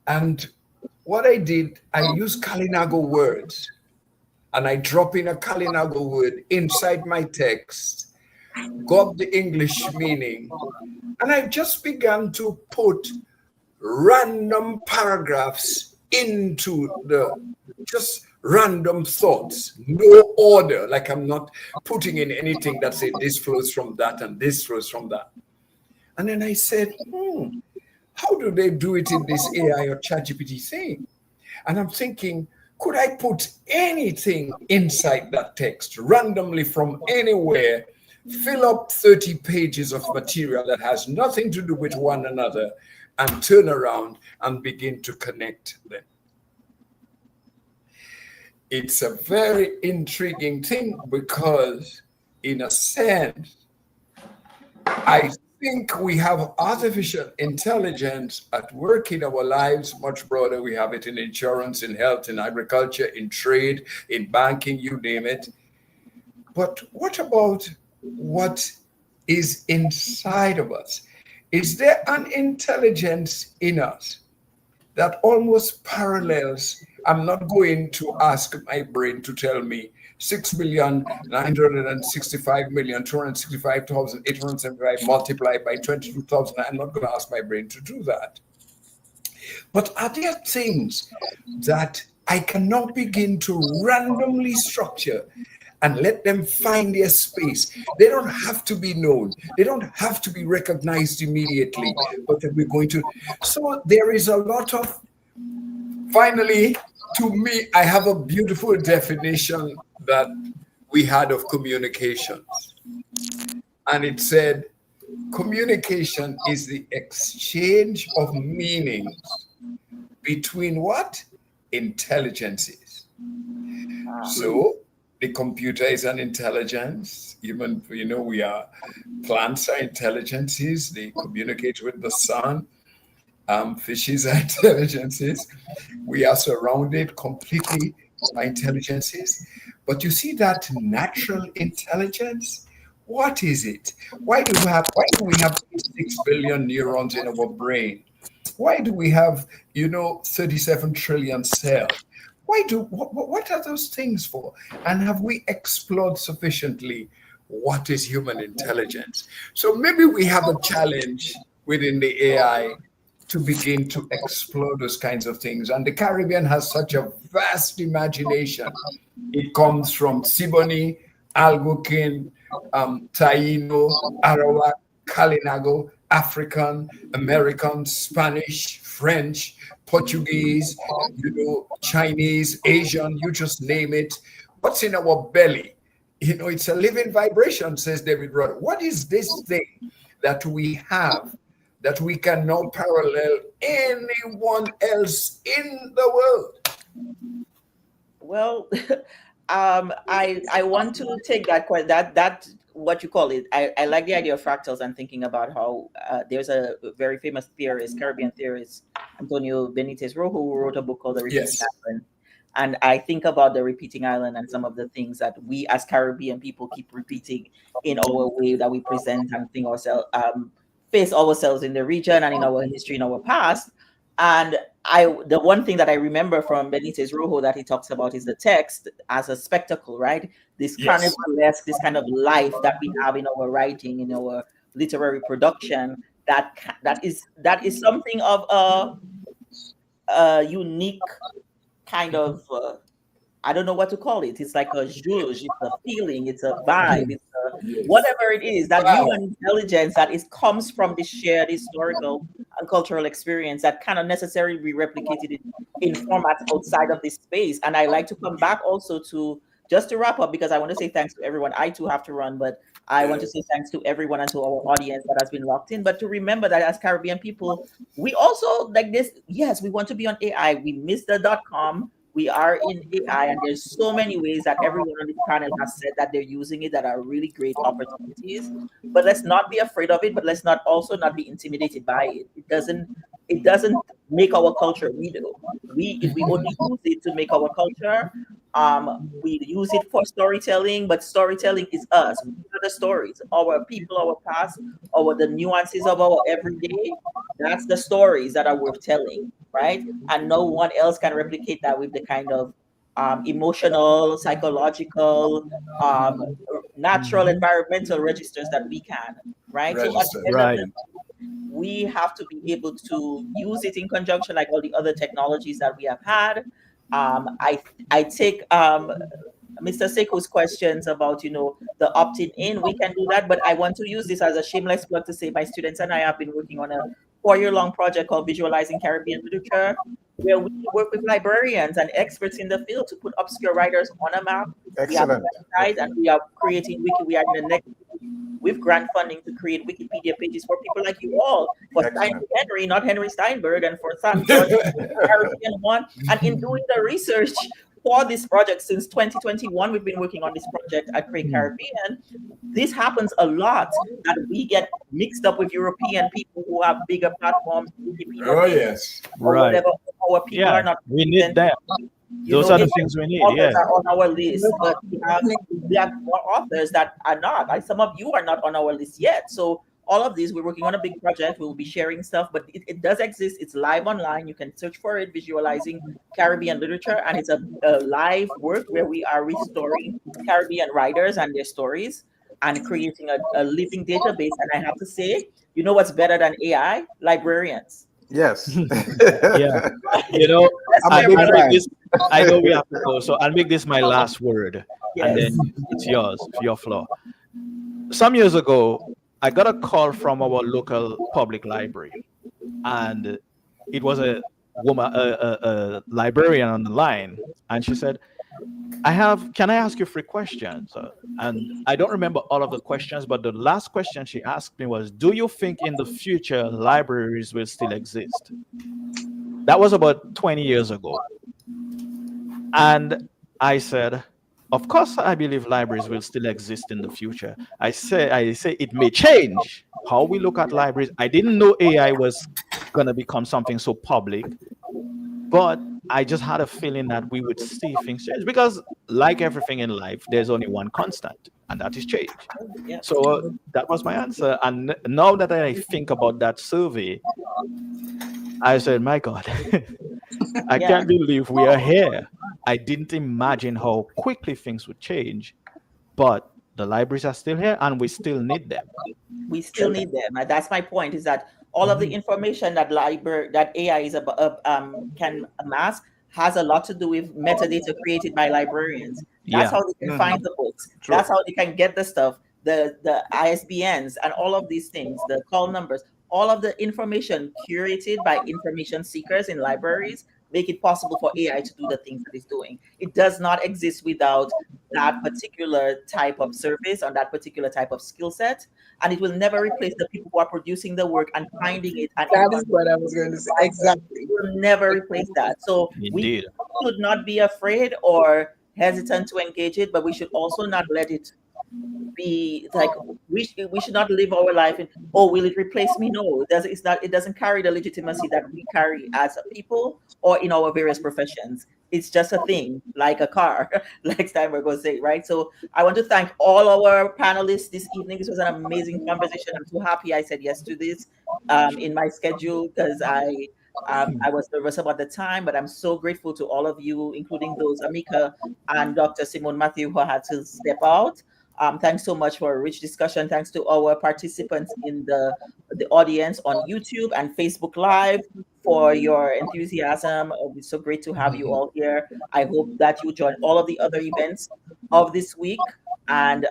And what I did, I used Kalinago words, and I drop in a Kalinago word inside my text, got the English meaning, and I just began to put random paragraphs into just random thoughts, no order, like I'm not putting in anything that say this flows from that and this flows from that. And then I said, how do they do it in this AI or ChatGPT thing? And I'm thinking, could I put anything inside that text randomly from anywhere, fill up 30 pages of material that has nothing to do with one another, and turn around and begin to connect them? It's a very intriguing thing because, in a sense, I think we have artificial intelligence at work in our lives much broader. We have it in insurance, in health, in agriculture, in trade, in banking, you name it. But what about what is inside of us? Is there an intelligence in us that almost parallels? I'm not going to ask my brain to tell me 6,965,265,875 multiplied by 22,000. I'm not going to ask my brain to do that. But are there things that I cannot begin to randomly structure and let them find their space? They don't have to be known. They don't have to be recognized immediately, but that we're going to. So there is a lot of, finally, to me, I have a beautiful definition that we had of communications. And it said, communication is the exchange of meanings between what? Intelligences. So the computer is an intelligence. Even, we are, plants are intelligences. They communicate with the sun. Fishes are intelligences. We are surrounded completely by intelligences. But you see that natural intelligence, What is it? Why do we have 6 billion neurons in our brain? Why do we have, 37 trillion cells? What are those things for? And have we explored sufficiently what is human intelligence? So maybe we have a challenge within the AI to begin to explore those kinds of things. And the Caribbean has such a vast imagination. It comes from Siboney, Algonquin, Taino, Arawak, Kalinago, African, American, Spanish, French, Portuguese, Chinese, Asian, you just name it. What's in our belly? It's a living vibration, says David Rudder. What is this thing that we have that we can now parallel anyone else in the world? Well, I want to take that what you call it. I like the idea of fractals and thinking about how there's a very famous theorist, Caribbean theorist, Antonio Benitez Rojo, who wrote a book called The Repeating Island. And I think about the repeating island and some of the things that we as Caribbean people keep repeating in our way that we present and think ourselves, face ourselves in the region and in our history, in our past. And the one thing that I remember from Benitez Rojo that he talks about is the text as a spectacle, right? This carnivalesque, this kind of life that we have in our writing, in our literary production, that is something of a unique kind of I don't know what to call it. It's like a zhuzh, it's a feeling, it's a vibe, it's whatever it is, that human intelligence that comes from this shared historical and cultural experience that cannot necessarily be replicated in formats outside of this space. And I like to come back also to, just to wrap up, because I want to say thanks to everyone. I too have to run, but I want to say thanks to everyone and to our audience that has been locked in. But to remember that as Caribbean people, we also like this. Yes, we want to be on AI. We miss the .com. We are in AI, and there's so many ways that everyone on this panel has said that they're using it that are really great opportunities. But let's not be afraid of it, but let's not be intimidated by it. It doesn't make our culture. If we only use it to make our culture, we use it for storytelling, but storytelling is us. We are the stories, our people, our past, the nuances of our everyday. That's the stories that are worth telling, right? And no one else can replicate that with the kind of emotional, psychological, natural, environmental registers that we can, right? So at the end of the day, we have to be able to use it in conjunction, like all the other technologies that we have had. I take Mr. Seko's questions about, the opting in. We can do that, but I want to use this as a shameless plug to say my students and I have been working on a 4-year-long project called Visualizing Caribbean Literature, where we work with librarians and experts in the field to put obscure writers on a map. Excellent. We have a website and we are creating wiki. We are in the next with grant funding to create Wikipedia pages for people like you all, for Steinberg Henry, not Henry Steinberg, and for Sam George, Caribbean one. And in doing the research for this project since 2021, we've been working on this project at Create Caribbean. This happens a lot, that we get mixed up with European people who have bigger platforms. Yes. Right. Whatever. Our people are not. We need them. Those are the things we need. Authors are on our list, but we have more authors that are not. Like some of you are not on our list yet. So all of these, we're working on a big project. We'll be sharing stuff, but it does exist. It's live online. You can search for it, Visualizing Caribbean Literature, and it's a live work where we are restoring Caribbean writers and their stories and creating a living database. And I have to say, you know what's better than AI? Librarians. Yes. Yeah. I know we have to go, so I'll make this my last word, and then it's yours, your floor. Some years ago, I got a call from our local public library, and it was a woman, a librarian on the line, and she said, can I ask you 3 questions? And I don't remember all of the questions, but the last question she asked me was, do you think in the future libraries will still exist? That was about 20 years ago. And I said, of course, I believe libraries will still exist in the future. I say it may change how we look at libraries. I didn't know AI was going to become something so public, but I just had a feeling that we would see things change because, like everything in life, there's only one constant, and that is change. Yeah. So that was my answer. And now that I think about that survey, I said, my God, I Yeah. can't believe we are here. I didn't imagine how quickly things would change, but the libraries are still here and we still need them. We still need them. And that's my point, is that all of the information that AI is can amass has a lot to do with metadata created by librarians. That's Yeah. how they can find the books. True. That's how they can get the stuff, the ISBNs and all of these things, the call numbers, all of the information curated by information seekers in libraries make it possible for AI to do the things that it's doing. It does not exist without that particular type of service or that particular type of skill set, and it will never replace the people who are producing the work and finding it and That is what I was going to say. Exactly. it will never replace that. So we Indeed. should not be afraid or hesitant to engage it, but we should also not let it be like we should not live our life in, oh, will it replace me? No, it doesn't carry the legitimacy that we carry as a people or in our various professions. It's just a thing, like a car, like Steinberg was saying, right? So I want to thank all our panelists this evening. This was an amazing conversation. I'm so happy I said yes to this in my schedule, because I was nervous about the time, but I'm so grateful to all of you, including those Amika and Dr. Simone Matthew, who had to step out. Thanks so much for a rich discussion. Thanks to our participants in the audience on YouTube and Facebook Live for your enthusiasm. It's so great to have you all here. I hope that you join all of the other events of this week and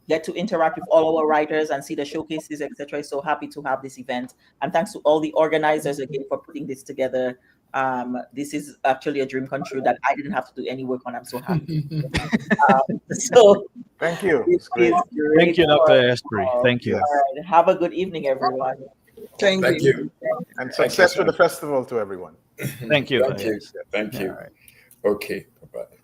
get to interact with all our writers and see the showcases, etc. So happy to have this event. And thanks to all the organizers again for putting this together. This is actually a dream come true that I didn't have to do any work on. I'm so happy. So Thank you. it It's great. is great Thank you, for Dr. Esprey. all. Thank you. Yes. All right. Have a good evening, everyone. Thank Thank you. you. And Thank success you, with the festival to everyone. Thank you. Thank you. Thank you. All right. Okay. Bye-bye.